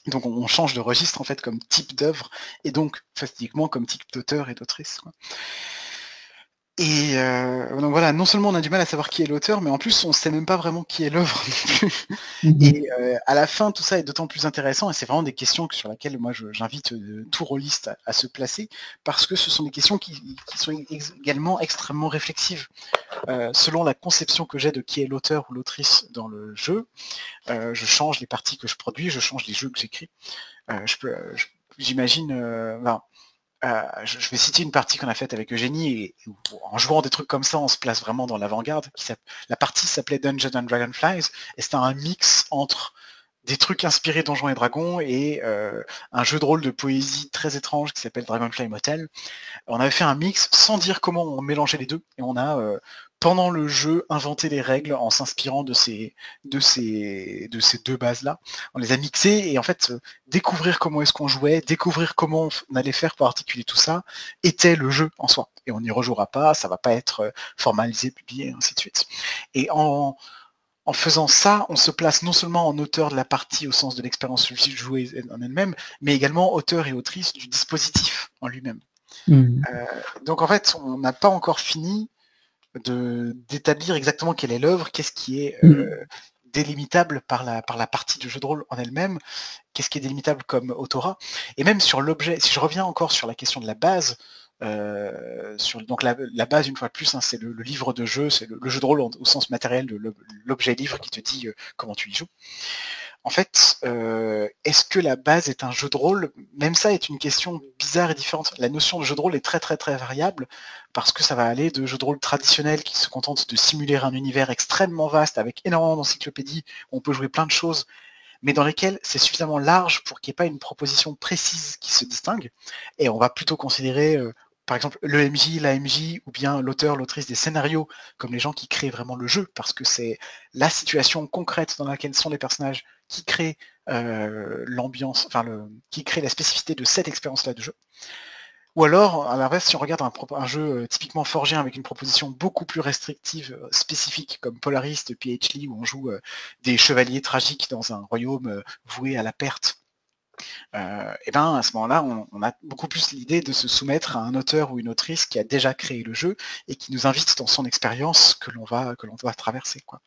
Donc on change de registre en fait comme type d'œuvre, et donc fatidiquement comme type d'auteur et d'autrice. Et donc voilà, non seulement on a du mal à savoir qui est l'auteur, mais en plus on sait même pas vraiment qui est l'œuvre non plus. Et à la fin, tout ça est d'autant plus intéressant, et c'est vraiment des questions sur lesquelles moi j'invite tout rôliste à se placer, parce que ce sont des questions qui sont également extrêmement réflexives. Selon la conception que j'ai de qui est l'auteur ou l'autrice dans le jeu, je change les parties que je produis, je change les jeux que j'écris. J'imagine... je vais citer une partie qu'on a faite avec Eugénie, et en jouant des trucs comme ça, on se place vraiment dans l'avant-garde. La partie s'appelait Dungeons and Dragonflies, et c'était un mix entre des trucs inspirés Donjons et Dragons et un jeu de rôle de poésie très étrange qui s'appelle Dragonfly Motel. On avait fait un mix sans dire comment on mélangeait les deux, et on a pendant le jeu inventé les règles en s'inspirant de ces deux bases-là. On les a mixées, et en fait découvrir comment est-ce qu'on jouait, découvrir comment on allait faire pour articuler tout ça, était le jeu en soi. Et on n'y rejouera pas, ça va pas être formalisé, publié, et ainsi de suite. Et en faisant ça, on se place non seulement en auteur de la partie au sens de l'expérience jouée en elle-même, mais également auteur et autrice du dispositif en lui-même. Donc en fait, on n'a pas encore fini d'établir exactement quelle est l'œuvre, qu'est-ce qui est délimitable par la partie du jeu de rôle en elle-même, qu'est-ce qui est délimitable comme autorat, et même sur l'objet, si je reviens encore sur la question de la base, donc la base une fois de plus, hein, c'est le livre de jeu, c'est le jeu de rôle au sens matériel de l'objet livre qui te dit comment tu y joues. en fait, est-ce que la base est un jeu de rôle? Même ça est une question bizarre et différente. La notion de jeu de rôle est très très très variable, parce que ça va aller de jeux de rôle traditionnels qui se contentent de simuler un univers extrêmement vaste avec énormément d'encyclopédies, où on peut jouer plein de choses, mais dans lesquelles c'est suffisamment large pour qu'il n'y ait pas une proposition précise qui se distingue, et on va plutôt considérer par exemple le MJ, la MJ, ou bien l'auteur, l'autrice des scénarios, comme les gens qui créent vraiment le jeu, parce que c'est la situation concrète dans laquelle sont les personnages qui créent l'ambiance, enfin qui crée la spécificité de cette expérience-là de jeu. Ou alors, à l'inverse, si on regarde un jeu typiquement forgien avec une proposition beaucoup plus restrictive, spécifique, comme Polarist, PHL, où on joue des chevaliers tragiques dans un royaume voué à la perte, et ben à ce moment-là, on a beaucoup plus l'idée de se soumettre à un auteur ou une autrice qui a déjà créé le jeu et qui nous invite dans son expérience que l'on va traverser, quoi.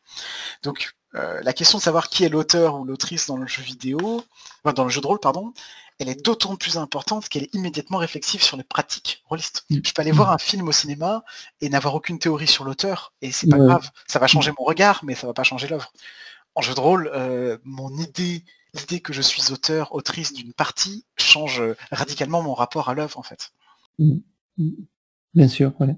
Donc la question de savoir qui est l'auteur ou l'autrice dans le jeu vidéo, enfin, dans le jeu de rôle, pardon, elle est d'autant plus importante qu'elle est immédiatement réflexive sur les pratiques rôlistes. Je peux aller voir un film au cinéma et n'avoir aucune théorie sur l'auteur, et c'est pas grave, ça va changer mon regard, mais ça va pas changer l'œuvre. En jeu de rôle, l'idée que je suis auteur, autrice d'une partie change radicalement mon rapport à l'œuvre, en fait. Bien sûr, ouais.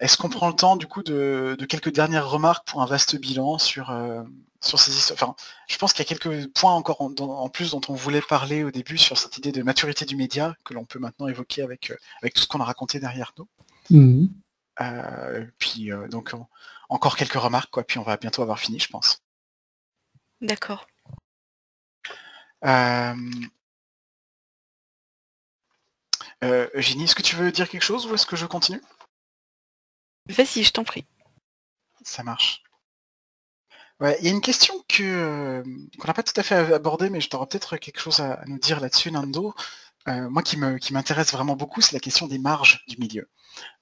Est-ce qu'on prend le temps du coup de quelques dernières remarques pour un vaste bilan sur ces histoires? Enfin, je pense qu'il y a quelques points encore en plus dont on voulait parler au début sur cette idée de maturité du média que l'on peut maintenant évoquer avec tout ce qu'on a raconté derrière nous. Puis donc encore quelques remarques, quoi, puis on va bientôt avoir fini, je pense. D'accord. Eugénie, est-ce que tu veux dire quelque chose ou est-ce que je continue? Vas-y, je t'en prie. Ça marche. Ouais, il y a une question qu'on n'a pas tout à fait abordée, mais je t'aurai peut-être quelque chose à nous dire là-dessus, Nando. Moi, qui m'intéresse vraiment beaucoup, c'est la question des marges du milieu.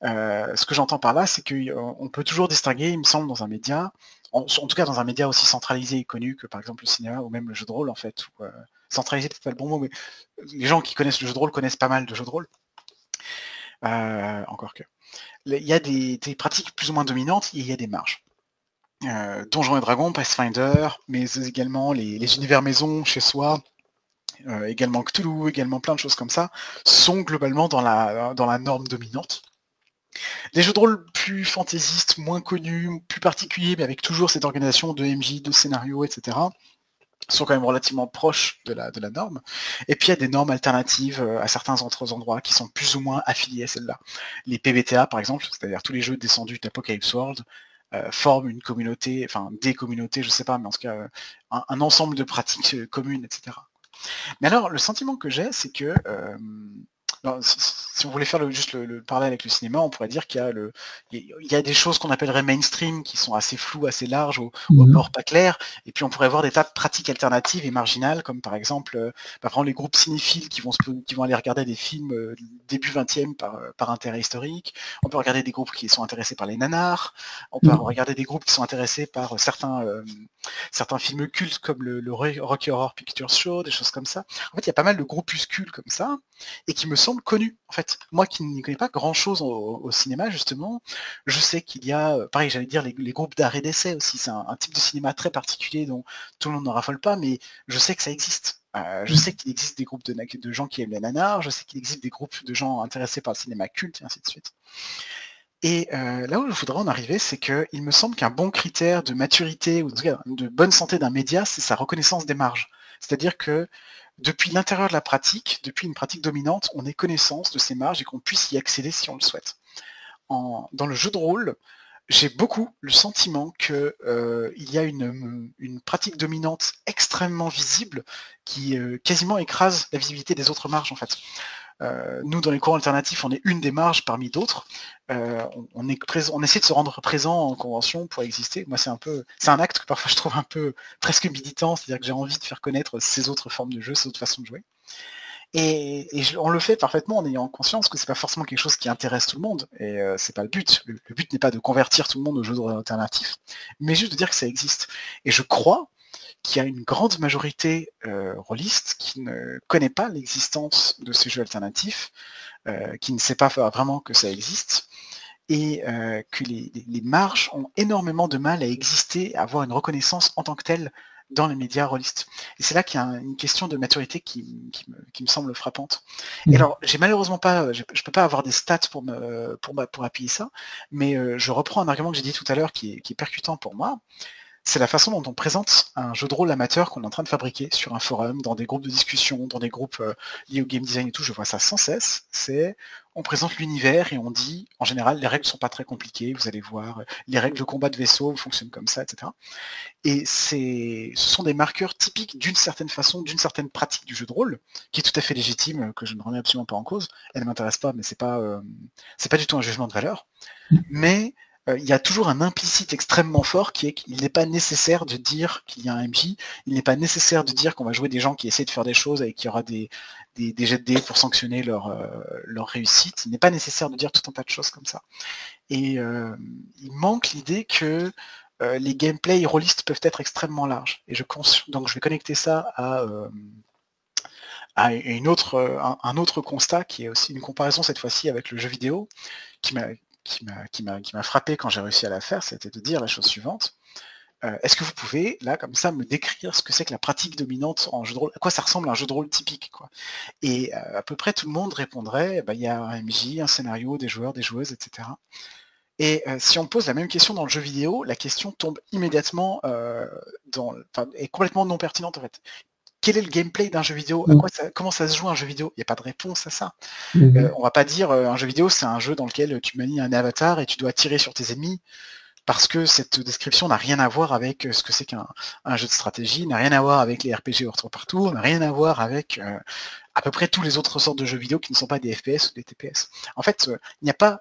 Ce que j'entends par là, c'est qu'on peut toujours distinguer, il me semble, dans un média, en tout cas dans un média aussi centralisé et connu que par exemple le cinéma ou même le jeu de rôle, en fait, ou, centralisé, peut-être pas le bon mot, mais les gens qui connaissent le jeu de rôle connaissent pas mal de jeux de rôle. Encore que. Il y a des pratiques plus ou moins dominantes et il y a des marges. Donjons et Dragons, Pathfinder, mais également les univers maison chez soi, également Cthulhu, également plein de choses comme ça, sont globalement dans la norme dominante. Les jeux de rôle plus fantaisistes, moins connus, plus particuliers, mais avec toujours cette organisation de MJ, de scénario, etc., sont quand même relativement proches de la norme. Et puis il y a des normes alternatives à certains autres endroits qui sont plus ou moins affiliés à celles-là. Les PBTA, par exemple, c'est-à-dire tous les jeux descendus d'Apocalypse World, forment une communauté, enfin des communautés, je sais pas, mais en tout cas un ensemble de pratiques communes, etc. Mais alors, le sentiment que j'ai, c'est que si on voulait faire juste le parallèle avec le cinéma, on pourrait dire qu'il y a des choses qu'on appellerait mainstream qui sont assez floues, assez larges, au bord pas clair, et puis on pourrait voir des tas de pratiques alternatives et marginales, comme par exemple les groupes cinéphiles qui vont aller regarder des films début 20e par intérêt historique. On peut regarder des groupes qui sont intéressés par les nanars, on peut regarder des groupes qui sont intéressés par certains films cultes comme le Rocky Horror Picture Show, des choses comme ça. En fait, il y a pas mal de groupuscules comme ça, et qui me semblent connus. En fait, moi qui n'y connais pas grand-chose au cinéma, justement, je sais qu'il y a, pareil, j'allais dire, les groupes d'art et d'essai aussi. C'est un type de cinéma très particulier dont tout le monde ne raffole pas, mais je sais que ça existe. Je sais qu'il existe des groupes de gens qui aiment les nanars, je sais qu'il existe des groupes de gens intéressés par le cinéma culte, et ainsi de suite. Et là où je voudrais en arriver, c'est qu'il me semble qu'un bon critère de maturité, ou de bonne santé d'un média, c'est sa reconnaissance des marges. C'est-à-dire que depuis l'intérieur de la pratique, depuis une pratique dominante, on ait connaissance de ces marges et qu'on puisse y accéder si on le souhaite. Dans le jeu de rôle, j'ai beaucoup le sentiment qu'il y a une pratique dominante extrêmement visible qui quasiment écrase la visibilité des autres marges, en fait. Nous, dans les courants alternatifs, on est une des marges parmi d'autres. On essaie de se rendre présent en convention pour exister. Moi, c'est un acte que parfois je trouve un peu presque militant, c'est-à-dire que j'ai envie de faire connaître ces autres formes de jeu, ces autres façons de jouer. On le fait parfaitement en ayant conscience que c'est pas forcément quelque chose qui intéresse tout le monde, et c'est pas le but. Le but n'est pas de convertir tout le monde au jeu de rôle alternatif, mais juste de dire que ça existe. Et je crois qu'il y a une grande majorité rôliste qui ne connaît pas l'existence de ces jeux alternatifs, qui ne sait pas vraiment que ça existe, et que les marges ont énormément de mal à exister, à avoir une reconnaissance en tant que telle dans les médias rôlistes. Et c'est là qu'il y a une question de maturité qui me semble frappante. Et alors, j'ai malheureusement pas, je peux pas avoir des stats pour appuyer ça, mais je reprends un argument que j'ai dit tout à l'heure qui est percutant pour moi. C'est la façon dont on présente un jeu de rôle amateur qu'on est en train de fabriquer sur un forum, dans des groupes de discussion, dans des groupes liés au game design et tout, je vois ça sans cesse. On présente l'univers et on dit, en général, les règles sont pas très compliquées, vous allez voir, les règles de combat de vaisseau fonctionnent comme ça, etc. Et ce sont des marqueurs typiques d'une certaine façon, d'une certaine pratique du jeu de rôle, qui est tout à fait légitime, que je ne remets absolument pas en cause. Elle ne m'intéresse pas, mais c'est pas du tout un jugement de valeur. Mais il y a toujours un implicite extrêmement fort qui est qu'il n'est pas nécessaire de dire qu'il y a un MJ, il n'est pas nécessaire de dire qu'on va jouer des gens qui essaient de faire des choses et qu'il y aura des jets de dés pour sanctionner leur réussite. Il n'est pas nécessaire de dire tout un tas de choses comme ça. Et il manque l'idée que les gameplays rôlistes peuvent être extrêmement larges. Et donc je vais connecter ça à un autre constat qui est aussi une comparaison cette fois-ci avec le jeu vidéo qui m'a frappé quand j'ai réussi à la faire, c'était de dire la chose suivante. Est-ce que vous pouvez, là, comme ça, me décrire ce que c'est que la pratique dominante en jeu de rôle, à quoi ça ressemble à un jeu de rôle typique, quoi. Et à peu près tout le monde répondrait, il y a un MJ, un scénario, des joueurs, des joueuses, etc. Et si on pose la même question dans le jeu vidéo, la question tombe immédiatement est complètement non pertinente en fait. Quel est le gameplay d'un jeu vidéo? Comment ça se joue un jeu vidéo? Il n'y a pas de réponse à ça. On va pas dire un jeu vidéo c'est un jeu dans lequel tu manies un avatar et tu dois tirer sur tes ennemis, parce que cette description n'a rien à voir avec ce que c'est qu'un jeu de stratégie, n'a rien à voir avec les RPG au partout, n'a rien à voir avec à peu près tous les autres sortes de jeux vidéo qui ne sont pas des FPS ou des TPS. En fait, il n'y a pas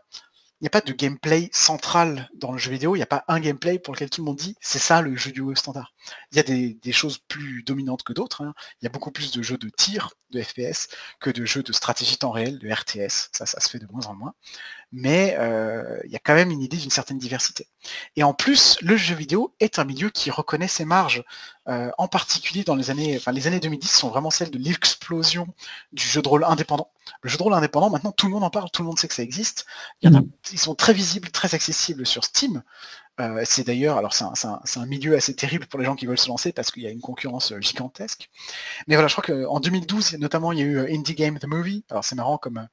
de gameplay central dans le jeu vidéo, il n'y a pas un gameplay pour lequel tout le monde dit c'est ça le jeu vidéo standard. Il y a des choses plus dominantes que d'autres, hein. Il y a beaucoup plus de jeux de tir, de FPS, que de jeux de stratégie temps réel, de RTS, ça se fait de moins en moins. Mais il y a quand même une idée d'une certaine diversité. Et en plus, le jeu vidéo est un milieu qui reconnaît ses marges, en particulier dans les années 2010 sont vraiment celles de l'explosion du jeu de rôle indépendant. Le jeu de rôle indépendant, maintenant tout le monde en parle, tout le monde sait que ça existe. Ils sont très visibles, très accessibles sur Steam. C'est d'ailleurs, alors c'est un milieu assez terrible pour les gens qui veulent se lancer parce qu'il y a une concurrence gigantesque. Mais voilà, je crois qu'en 2012, notamment, il y a eu Indie Game The Movie. Alors c'est marrant comme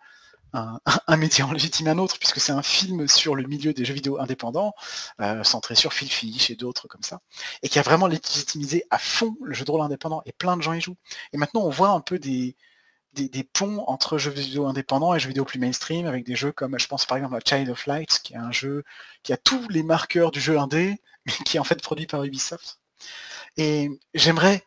un média en légitime un autre, puisque c'est un film sur le milieu des jeux vidéo indépendants, centré sur Phil Fish et d'autres comme ça, et qui a vraiment légitimisé à fond le jeu de rôle indépendant, et plein de gens y jouent. Et maintenant, on voit un peu des ponts entre jeux vidéo indépendants et jeux vidéo plus mainstream, avec des jeux comme, je pense par exemple à Child of Light, qui est un jeu qui a tous les marqueurs du jeu indé, mais qui est en fait produit par Ubisoft. Et j'aimerais,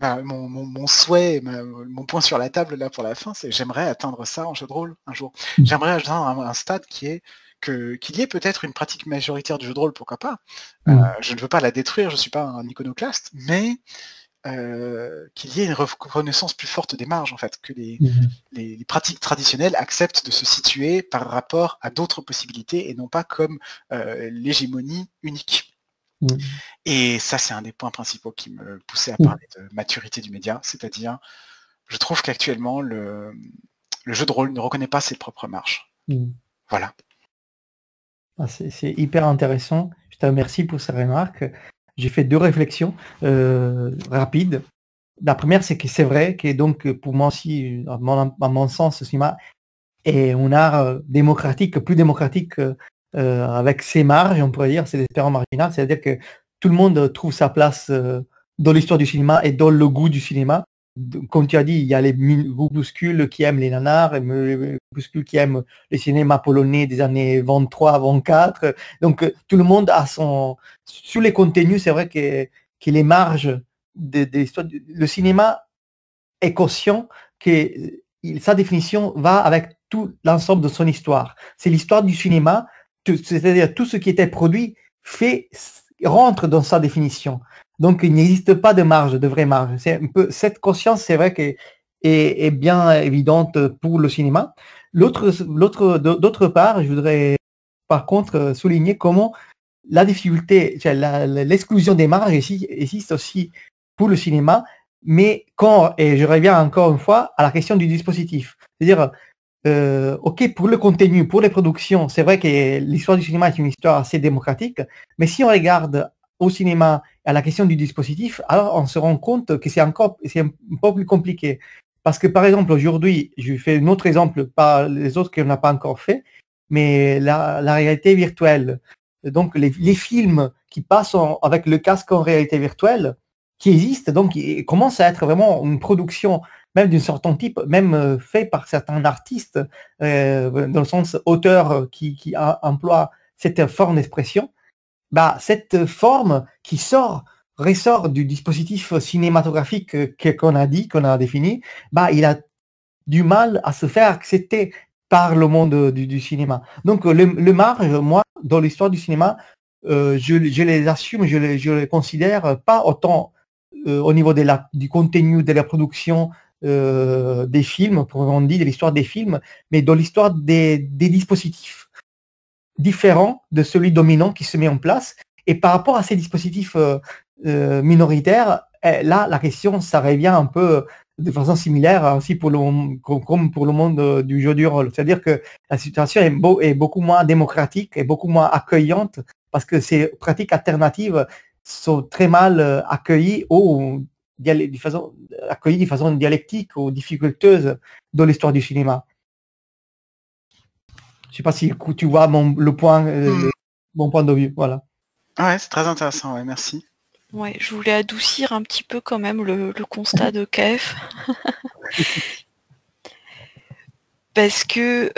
mon souhait, mon point sur la table là pour la fin, c'est j'aimerais atteindre ça en jeu de rôle un jour. J'aimerais atteindre un stade qu'il y ait peut-être une pratique majoritaire du jeu de rôle, pourquoi pas. Je ne veux pas la détruire, je suis pas un iconoclaste, mais qu'il y ait une reconnaissance plus forte des marges, en fait, que les pratiques traditionnelles acceptent de se situer par rapport à d'autres possibilités et non pas comme l'hégémonie unique. Et ça, c'est un des points principaux qui me poussait à parler de maturité du média, c'est-à-dire, je trouve qu'actuellement, le jeu de rôle ne reconnaît pas ses propres marges. Voilà. C'est hyper intéressant. Je te remercie pour ces remarques. J'ai fait 2 réflexions rapides. La première, c'est que c'est vrai que donc pour moi aussi, à mon sens, le cinéma est un art démocratique, plus démocratique, avec ses marges, on pourrait dire, c'est l'espérance marginale, c'est-à-dire que tout le monde trouve sa place dans l'histoire du cinéma et dans le goût du cinéma. Comme tu as dit, il y a les groupuscules qui aiment les nanars, les groupuscules qui aiment le cinéma polonais des années 23, 24. Donc tout le monde a sur les contenus, c'est vrai que les marges de l'histoire, le cinéma est conscient que sa définition va avec tout l'ensemble de son histoire. C'est l'histoire du cinéma, c'est-à-dire tout ce qui était produit rentre dans sa définition. Donc, il n'existe pas de marge, de vraie marge. C'est un peu cette conscience, c'est vrai que est bien évidente pour le cinéma. D'autre part, je voudrais par contre souligner comment la difficulté, l'exclusion des marges existe aussi pour le cinéma, mais et je reviens encore une fois à la question du dispositif. C'est-à-dire, ok, pour le contenu, pour les productions, c'est vrai que l'histoire du cinéma est une histoire assez démocratique, mais si on regarde au cinéma à la question du dispositif, alors on se rend compte que c'est un peu plus compliqué. Parce que par exemple, aujourd'hui, je fais un autre exemple, pas les autres qu'on n'a pas encore fait, mais la réalité virtuelle. Donc les films qui passent avec le casque en réalité virtuelle, qui existent, donc ils commencent à être vraiment une production même d'un certain type, même fait par certains artistes, dans le sens auteur qui emploie cette forme d'expression. Bah, cette forme qui ressort du dispositif cinématographique qu'on a dit, qu'on a défini, bah, il a du mal à se faire accepter par le monde du cinéma. Donc le marge, moi, dans l'histoire du cinéma, je les assume, je les considère pas autant au niveau du contenu, de la production des films, pour on dit, de l'histoire des films, mais dans l'histoire des dispositifs différents de celui dominant qui se met en place. Et par rapport à ces dispositifs minoritaires, là, la question, ça revient un peu de façon similaire aussi comme pour le monde du jeu du rôle. C'est-à-dire que la situation est beaucoup moins démocratique et beaucoup moins accueillante parce que ces pratiques alternatives sont très mal accueillies ou accueillies de façon dialectique ou difficulteuse dans l'histoire du cinéma. Je sais pas si tu vois mon point de vue. Voilà. Ouais, c'est très intéressant, ouais, merci. Ouais, je voulais adoucir un petit peu quand même le constat de KF. Parce que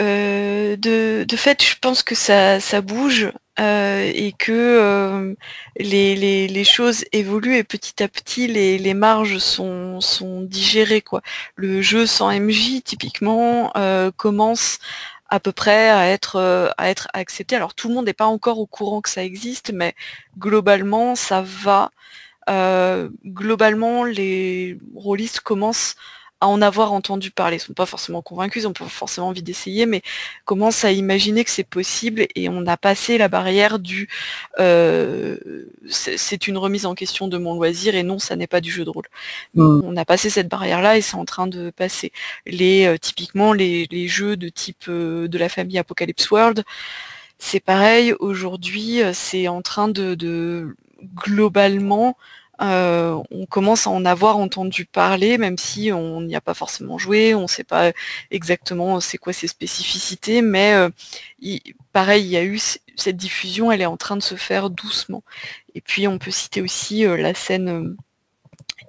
de fait, je pense que ça bouge et que les choses évoluent et petit à petit les marges sont digérées, quoi. Le jeu sans MJ typiquement commence à peu près à être accepté. Alors tout le monde n'est pas encore au courant que ça existe, mais globalement ça va. Globalement, les rôlistes commencent à en avoir entendu parler. Ils sont pas forcément convaincus, ils n'ont pas forcément envie d'essayer, mais commencent à imaginer que c'est possible et on a passé la barrière du c'est une remise en question de mon loisir et non, ça n'est pas du jeu de rôle. On a passé cette barrière-là et c'est en train de passer. Typiquement, les jeux de type de la famille Apocalypse World, c'est pareil, aujourd'hui, c'est en train de globalement, on commence à en avoir entendu parler, même si on n'y a pas forcément joué, on ne sait pas exactement c'est quoi ses spécificités, mais pareil, il y a eu cette diffusion, elle est en train de se faire doucement. Et puis on peut citer aussi la scène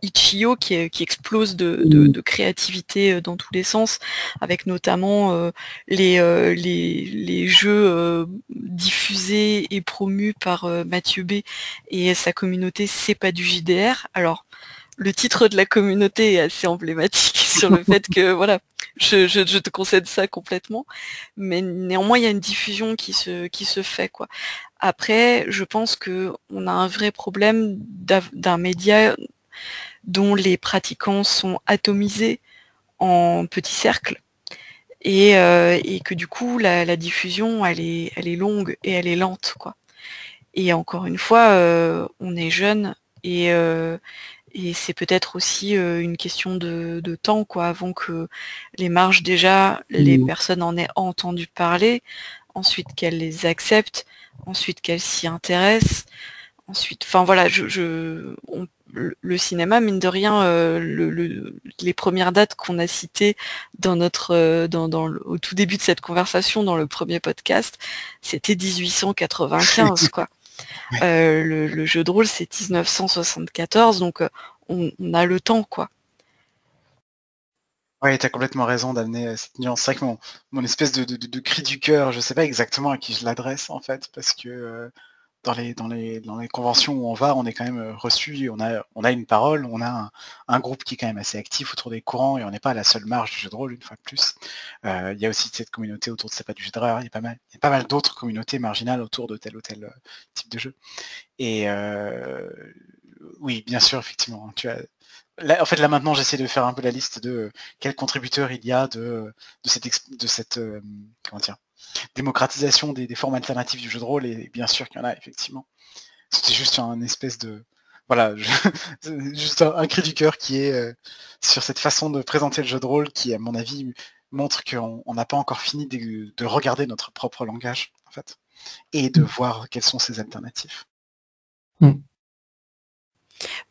Itch.io qui explose de créativité dans tous les sens, avec notamment les jeux diffusés et promus par Mathieu B et sa communauté C'est pas du JDR. Alors, le titre de la communauté est assez emblématique sur le fait que, voilà, je te concède ça complètement, mais néanmoins, il y a une diffusion qui se fait, quoi. Après, je pense que on a un vrai problème d'un média dont les pratiquants sont atomisés en petits cercles et que du coup la diffusion elle est longue et elle est lente, quoi. Et encore une fois, on est jeune et c'est peut-être aussi une question de temps, quoi, avant que les marges, déjà, les personnes en aient entendu parler, ensuite qu'elles les acceptent, ensuite qu'elles s'y intéressent, ensuite, enfin voilà, le cinéma, mine de rien, les premières dates qu'on a citées dans au tout début de cette conversation, dans le premier podcast, c'était 1895, quoi. Le jeu de rôle, c'est 1974, donc on a le temps, quoi. Ouais, t'as complètement raison d'amener cette nuance. C'est vrai que mon espèce de cri du cœur, je sais pas exactement à qui je l'adresse, en fait, parce que dans les conventions où on va, on est quand même reçu, on a une parole, on a un groupe qui est quand même assez actif autour des courants et on n'est pas à la seule marge du jeu de rôle, une fois de plus. Il y a aussi cette communauté autour de C'est pas du jeu de rôle, il y a pas mal d'autres communautés marginales autour de tel ou tel type de jeu. Et oui, bien sûr, effectivement, Là, en fait, là maintenant, j'essaie de faire un peu la liste de quels contributeurs il y a de cette comment dire, démocratisation des formes alternatives du jeu de rôle, et bien sûr qu'il y en a, effectivement. C'était juste un espèce de... Voilà, juste un cri du cœur qui est sur cette façon de présenter le jeu de rôle qui, à mon avis, montre qu'on n'a pas encore fini de regarder notre propre langage, en fait, et de voir quelles sont ces alternatives.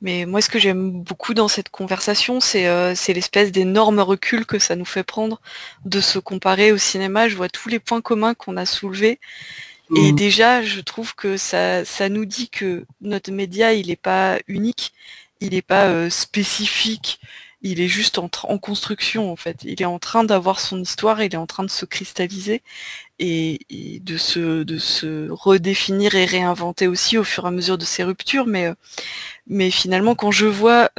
Mais moi, ce que j'aime beaucoup dans cette conversation, c'est l'espèce d'énorme recul que ça nous fait prendre de se comparer au cinéma. Je vois tous les points communs qu'on a soulevés. Et déjà, je trouve que ça nous dit que notre média, il n'est pas unique, il n'est pas spécifique, il est juste en construction, en fait. Il est en train d'avoir son histoire, il est en train de se cristalliser et de se redéfinir et réinventer aussi au fur et à mesure de ses ruptures. Mais finalement, quand je vois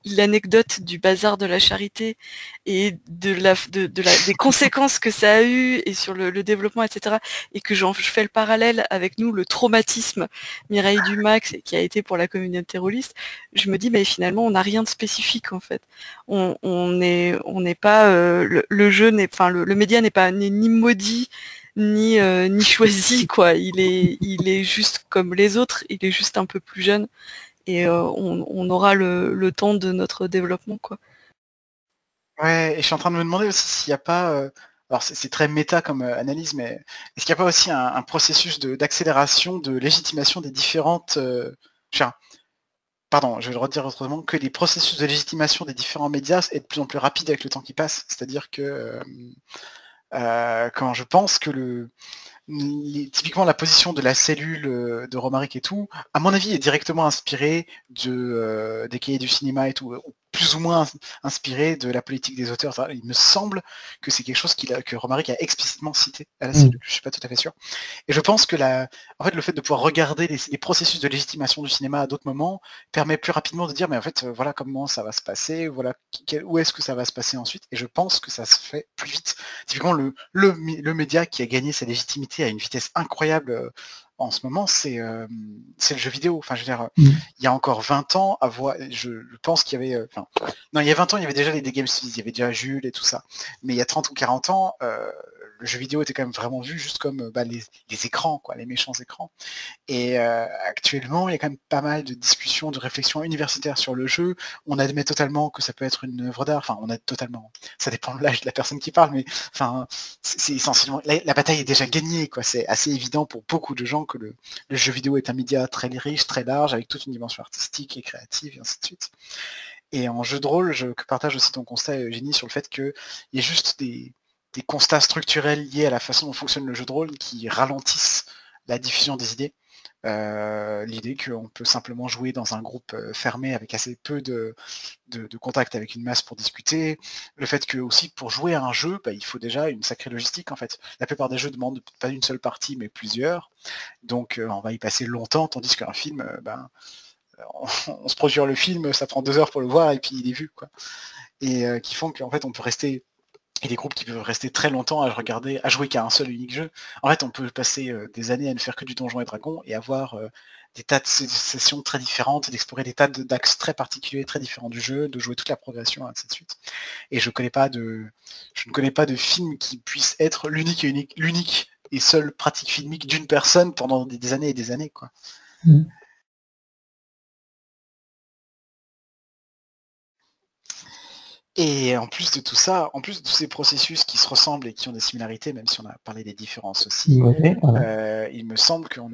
l'anecdote du bazar de la charité et des conséquences que ça a eu et sur le développement, etc., et que je fais le parallèle avec nous, le traumatisme Mireille Dumas qui a été pour la communauté rôliste, je me dis, mais finalement, on n'a rien de spécifique en fait. On n'est pas le jeu n'est, enfin le média n'est pas ni maudit ni choisi, quoi. Il est juste comme les autres, il est juste un peu plus jeune et on aura le temps de notre développement, quoi. Ouais, et je suis en train de me demander aussi s'il n'y a pas, alors c'est très méta comme analyse, mais est-ce qu'il n'y a pas aussi un processus d'accélération, de légitimation des différentes... pardon, je vais le redire autrement, que les processus de légitimation des différents médias est de plus en plus rapide avec le temps qui passe. C'est-à-dire que quand je pense que typiquement la position de la cellule de Romaric et tout, à mon avis, est directement inspirée des cahiers du cinéma et tout, ou plus ou moins inspiré de la politique des auteurs. Il me semble que c'est quelque chose que Romaric a explicitement cité à la cellule, je suis pas tout à fait sûr. Et je pense que en fait, le fait de pouvoir regarder les processus de légitimation du cinéma à d'autres moments permet plus rapidement de dire, mais en fait, voilà comment ça va se passer, voilà où est-ce que ça va se passer ensuite, et je pense que ça se fait plus vite. Typiquement, le média qui a gagné sa légitimité à une vitesse incroyable en ce moment, c'est le jeu vidéo. Enfin, je veux dire, il y a encore 20 ans, je pense qu'il y avait... non, il y a 20 ans, il y avait déjà les Games Studios, il y avait déjà Jules et tout ça. Mais il y a 30 ou 40 ans, le jeu vidéo était quand même vraiment vu juste comme les écrans, quoi, les méchants écrans. Et actuellement, il y a quand même pas mal de discussions, de réflexions universitaires sur le jeu. On admet totalement que ça peut être une œuvre d'art. Enfin, on admet totalement. Ça dépend de l'âge de la personne qui parle, mais enfin, c'est essentiellement la bataille est déjà gagnée, quoi. C'est assez évident pour beaucoup de gens que le jeu vidéo est un média très riche, très large, avec toute une dimension artistique et créative, et ainsi de suite. Et en jeu de rôle, je partage aussi ton constat, Eugénie, sur le fait qu'il y a juste des constats structurels liés à la façon dont fonctionne le jeu de rôle qui ralentissent la diffusion des idées. L'idée qu'on peut simplement jouer dans un groupe fermé avec assez peu de contact avec une masse pour discuter, le fait que aussi pour jouer à un jeu, il faut déjà une sacrée logistique en fait. La plupart des jeux demandent pas une seule partie mais plusieurs, donc on va y passer longtemps, tandis qu'un film, on se procure le film, ça prend 2 heures pour le voir et puis il est vu, quoi. Et qui font qu'en fait on peut rester, et des groupes qui peuvent rester très longtemps à jouer qu'à un seul unique jeu. En fait, on peut passer des années à ne faire que du Donjons et Dragons et avoir des tas de sessions très différentes, d'explorer des tas d'axes très particuliers, très différents du jeu, de jouer toute la progression, ainsi de suite. Et je ne connais pas de film qui puisse être l'unique et seule pratique filmique d'une personne pendant des années et des années, quoi. Et en plus de tout ça, en plus de tous ces processus qui se ressemblent et qui ont des similarités, même si on a parlé des différences aussi, il me semble qu'on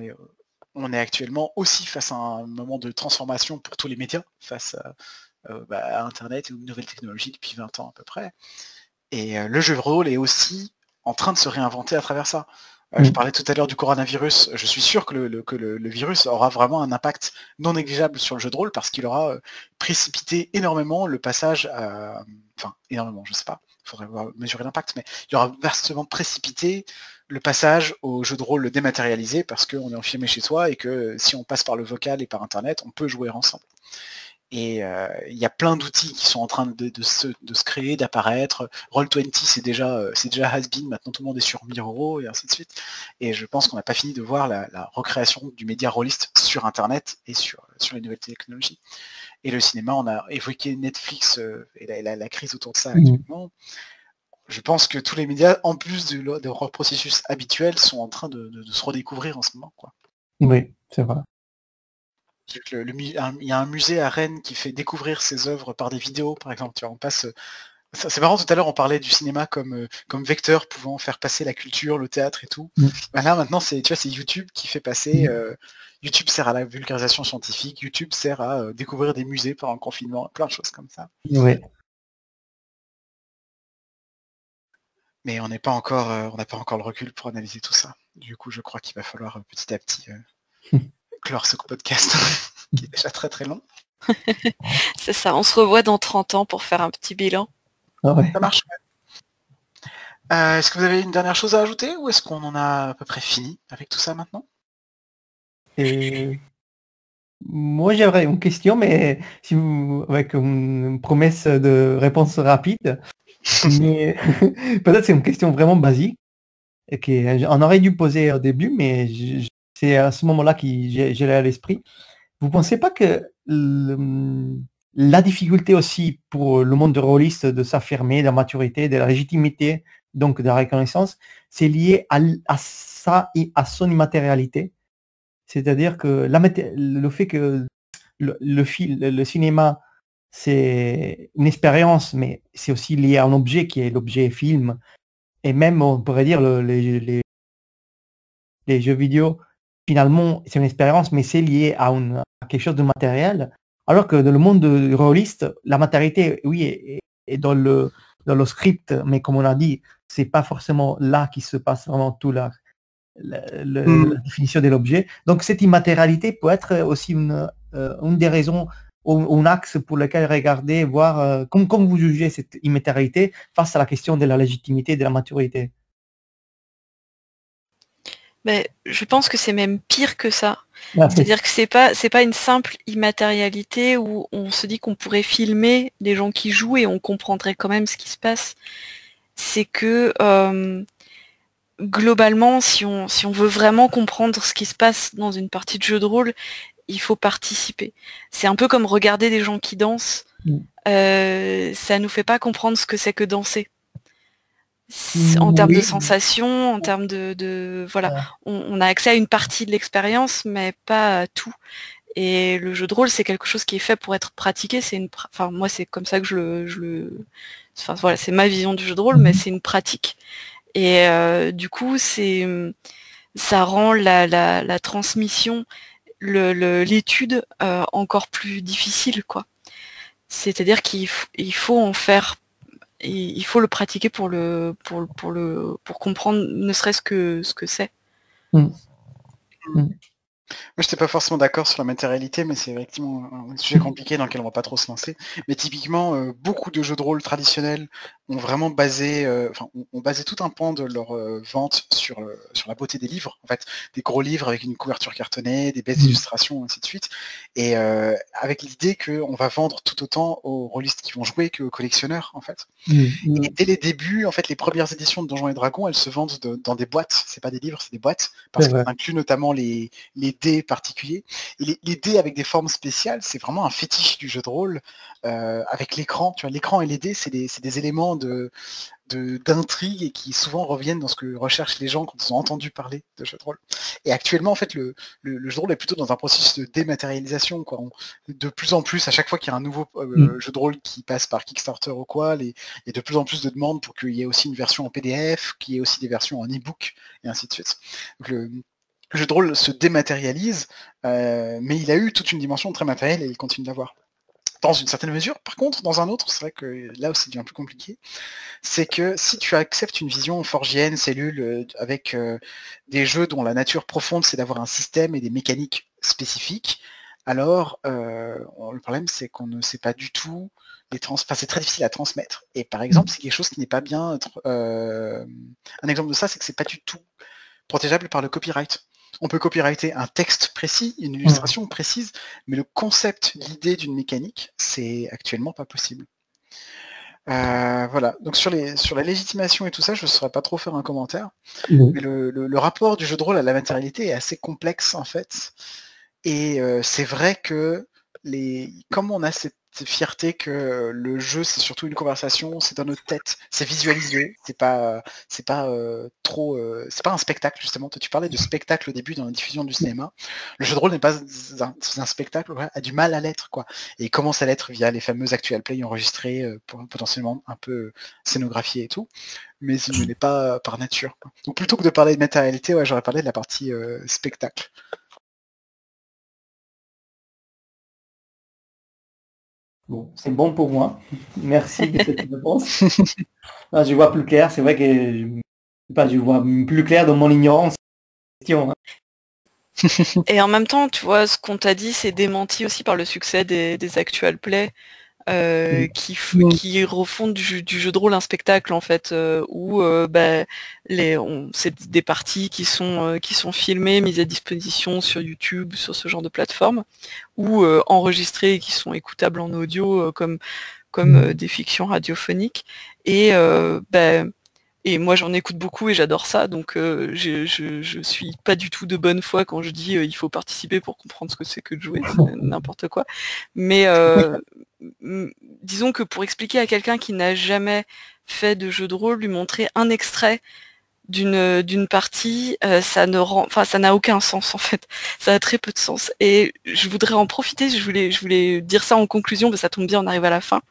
est actuellement aussi face à un moment de transformation pour tous les médias, face à Internet et aux nouvelles technologies depuis 20 ans à peu près. Et le jeu de rôle est aussi en train de se réinventer à travers ça. Je parlais tout à l'heure du coronavirus. Je suis sûr que le virus aura vraiment un impact non négligeable sur le jeu de rôle parce qu'il aura précipité énormément le passage à... Enfin, énormément, je sais pas. Il faudrait mesurer l'impact, mais il aura vastement précipité le passage au jeu de rôle dématérialisé parce qu'on est enfermé chez soi et que si on passe par le vocal et par Internet, on peut jouer ensemble. Et il y a plein d'outils qui sont en train de se créer, d'apparaître. Roll20 c'est déjà has-been, maintenant tout le monde est sur Mirror et ainsi de suite. Et je pense qu'on n'a pas fini de voir la recréation du média rolliste sur Internet et sur les nouvelles technologies. Et le cinéma, on a évoqué Netflix et la crise autour de ça actuellement. Je pense que tous les médias, en plus de leur processus habituel, sont en train de se redécouvrir en ce moment, quoi. Oui, c'est vrai. Il y a un musée à Rennes qui fait découvrir ses œuvres par des vidéos, par exemple. Tu vois, on passe. C'est marrant, tout à l'heure on parlait du cinéma comme vecteur pouvant faire passer la culture, le théâtre et tout. Ben là maintenant c'est YouTube qui fait passer. YouTube sert à la vulgarisation scientifique, YouTube sert à découvrir des musées pendant le confinement, plein de choses comme ça. Oui. Mais on n'a pas encore le recul pour analyser tout ça. Du coup, je crois qu'il va falloir petit à petit clore ce podcast qui est déjà très très long. C'est ça, on se revoit dans 30 ans pour faire un petit bilan. Ouais. Ça marche. Est-ce que vous avez une dernière chose à ajouter ou est-ce qu'on en a à peu près fini avec tout ça maintenant? Moi j'aurais une question, mais si vous avec une promesse de réponse rapide. Mais peut-être c'est une question vraiment basique et qu'on aurait dû poser au début, mais c'est à ce moment-là que j'ai à l'esprit. Vous pensez pas que la difficulté aussi pour le monde de rôliste de s'affirmer, de la maturité, de la légitimité, donc de la reconnaissance, c'est lié à ça et à son immatérialité. C'est-à-dire que le fait que le cinéma, c'est une expérience, mais c'est aussi lié à un objet qui est l'objet film. Et même, on pourrait dire, les jeux vidéo, finalement, c'est une expérience, mais c'est lié à quelque chose de matériel. Alors que dans le monde réaliste, la matérialité, oui, est dans le script, mais comme on a dit, c'est pas forcément là qui se passe vraiment tout la définition de l'objet. Donc cette immatérialité peut être aussi une des raisons ou un axe pour lequel regarder, voir comment vous jugez cette immatérialité face à la question de la légitimité et de la maturité. Mais je pense que c'est même pire que ça. Ah, C'est-à-dire que c'est pas une simple immatérialité où on se dit qu'on pourrait filmer les gens qui jouent et on comprendrait quand même ce qui se passe. C'est que globalement, si on veut vraiment comprendre ce qui se passe dans une partie de jeu de rôle, il faut participer. C'est un peu comme regarder des gens qui dansent. Ça nous fait pas comprendre ce que c'est que danser. En termes de sensations, en termes de voilà, on a accès à une partie de l'expérience, mais pas à tout. Et le jeu de rôle, c'est quelque chose qui est fait pour être pratiqué. Enfin, moi, c'est comme ça que enfin voilà, c'est ma vision du jeu de rôle, mais c'est une pratique. Et du coup, ça rend la transmission, l'étude encore plus difficile, quoi. C'est-à-dire qu'il faut en faire. Il faut le pratiquer pour comprendre ne serait-ce que ce que c'est. Moi, je n'étais pas forcément d'accord sur la matérialité, mais c'est effectivement un sujet compliqué dans lequel on va pas trop se lancer. Mais typiquement, beaucoup de jeux de rôle traditionnels ont vraiment basé, ont basé tout un pan de leur vente sur la beauté des livres. En fait, des gros livres avec une couverture cartonnée, des belles illustrations, ainsi de suite. Et avec l'idée qu'on va vendre tout autant aux rôlistes qui vont jouer qu'aux collectionneurs, en fait. Et dès les débuts, en fait, les premières éditions de Donjons et Dragons, elles se vendent dans des boîtes. C'est pas des livres, c'est des boîtes, parce qu'elles incluent notamment les dés particuliers. Et les dés avec des formes spéciales, c'est vraiment un fétiche du jeu de rôle. Avec l'écran, tu vois, l'écran et les dés, c'est des éléments d'intrigue et qui souvent reviennent dans ce que recherchent les gens quand ils ont entendu parler de jeu de rôle. Et actuellement, en fait, le jeu de rôle est plutôt dans un processus de dématérialisation, quoi. De plus en plus, à chaque fois qu'il y a un nouveau jeu de rôle qui passe par Kickstarter ou quoi, il y a de plus en plus de demandes pour qu'il y ait aussi une version en PDF, qu'il y ait aussi des versions en e-book, et ainsi de suite. Donc, le jeu de rôle se dématérialise, mais il a eu toute une dimension très matérielle et il continue d'avoir. Dans une certaine mesure, par contre, dans un autre, c'est vrai que là aussi c'est devient plus compliqué, c'est que si tu acceptes une vision forgienne, cellule, avec des jeux dont la nature profonde c'est d'avoir un système et des mécaniques spécifiques, alors le problème c'est qu'on ne sait pas du tout c'est très difficile à transmettre. Et par exemple, c'est quelque chose qui n'est pas bien. Un exemple de ça, c'est que c'est pas du tout protégeable par le copyright. On peut copyrighter un texte précis, une illustration précise, mais le concept, l'idée d'une mécanique, c'est actuellement pas possible. Voilà, donc sur la légitimation et tout ça, je ne saurais pas trop faire un commentaire, mais le rapport du jeu de rôle à la matérialité est assez complexe en fait, et c'est vrai que comme on a cette fierté que le jeu c'est surtout une conversation, c'est dans notre tête, c'est visualisé, c'est pas trop, c'est pas un spectacle justement. Toi, tu parlais de spectacle au début dans la diffusion du cinéma. Le jeu de rôle n'est pas un spectacle, a du mal à l'être quoi, et il commence à l'être via les fameuses actual play enregistrées, potentiellement un peu scénographiées et tout, mais il ne l'est pas par nature quoi. Donc plutôt que de parler de matérialité, ouais, j'aurais parlé de la partie spectacle. Bon, c'est bon pour moi. Merci de cette réponse. Je vois plus clair. C'est vrai que je vois plus clair dans mon ignorance. Et en même temps, tu vois, ce qu'on t'a dit, c'est démenti aussi par le succès des actual play qui refont du jeu de rôle un spectacle en fait, où c'est des parties qui sont filmées, mises à disposition sur YouTube, sur ce genre de plateforme, ou enregistrées et qui sont écoutables en audio comme des fictions radiophoniques. Et moi j'en écoute beaucoup et j'adore ça, donc je suis pas du tout de bonne foi quand je dis il faut participer pour comprendre ce que c'est que de jouer, c'est n'importe quoi. Mais disons que pour expliquer à quelqu'un qui n'a jamais fait de jeu de rôle, lui montrer un extrait d'une partie, ça n'a aucun sens en fait. Ça a très peu de sens. Et je voudrais en profiter, je voulais dire ça en conclusion, parce que ça tombe bien, on arrive à la fin,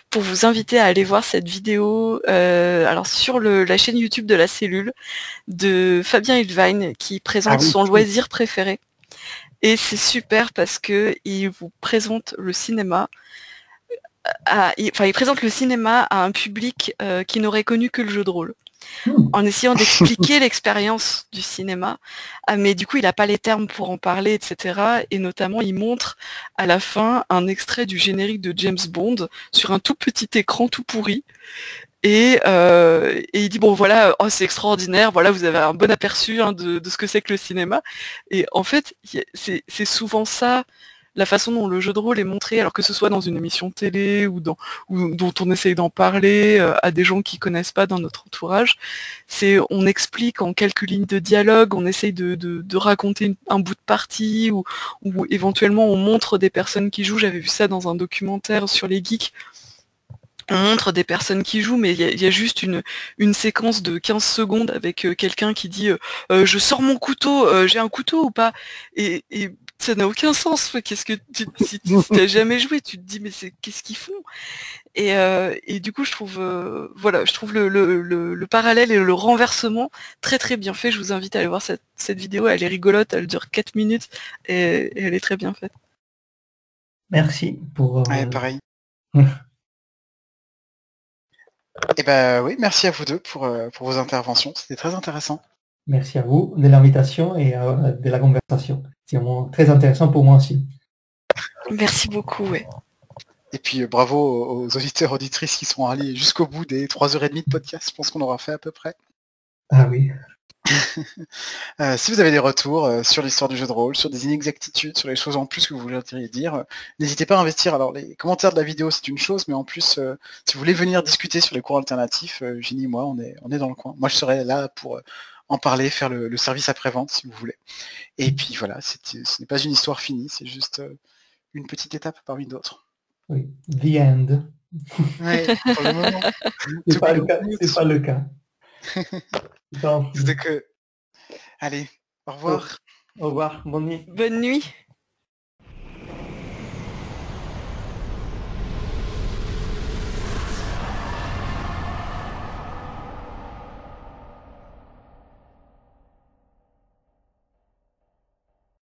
pour vous inviter à aller voir cette vidéo alors sur la chaîne YouTube de la cellule de Fabien Hilvine qui présente son loisir préféré. Et c'est super parce que il vous présente le cinéma. Il présente le cinéma à un public qui n'aurait connu que le jeu de rôle, en essayant d'expliquer l'expérience du cinéma, mais du coup il n'a pas les termes pour en parler, etc. Et notamment il montre à la fin un extrait du générique de James Bond sur un tout petit écran tout pourri, et il dit bon voilà, c'est extraordinaire, voilà, vous avez un bon aperçu de ce que c'est que le cinéma. Et en fait c'est souvent ça, la façon dont le jeu de rôle est montré, alors que ce soit dans une émission télé ou dont on essaye d'en parler à des gens qui connaissent pas dans notre entourage, c'est on explique en quelques lignes de dialogue, on essaye de raconter un bout de partie, ou éventuellement on montre des personnes qui jouent. J'avais vu ça dans un documentaire sur les geeks. On montre des personnes qui jouent, mais il y a juste une séquence de 15 secondes avec quelqu'un qui dit je sors mon couteau, j'ai un couteau ou pas, et ça n'a aucun sens. Qu'est-ce que si t'as jamais joué, tu te dis mais qu'est-ce qu'ils font, et du coup je trouve le parallèle et le renversement très très bien fait. Je vous invite à aller voir cette vidéo, elle est rigolote, elle dure 4 minutes et elle est très bien faite. Merci pour... Ouais, pareil. Et oui, merci à vous deux pour vos interventions, c'était très intéressant. Merci à vous de l'invitation et de la conversation. C'est vraiment très intéressant pour moi aussi. Merci beaucoup, ouais. Et puis bravo aux auditeurs, auditrices qui sont allés jusqu'au bout des 3h30 de podcast. Je pense qu'on aura fait à peu près. Ah oui. Si vous avez des retours sur l'histoire du jeu de rôle, sur des inexactitudes, sur les choses en plus que vous voudriez dire, n'hésitez pas à investir. Alors les commentaires de la vidéo c'est une chose, mais en plus si vous voulez venir discuter sur les cours alternatifs, Ginny et moi on est dans le coin. Moi je serai là pour en parler, faire le service après-vente si vous voulez. Et puis voilà, ce n'est pas une histoire finie, c'est juste une petite étape parmi d'autres. Oui, the end. Ouais, pour le moment. C'est pas le cas. C'était que... Allez, au revoir. Au revoir, bonne nuit. Bonne nuit.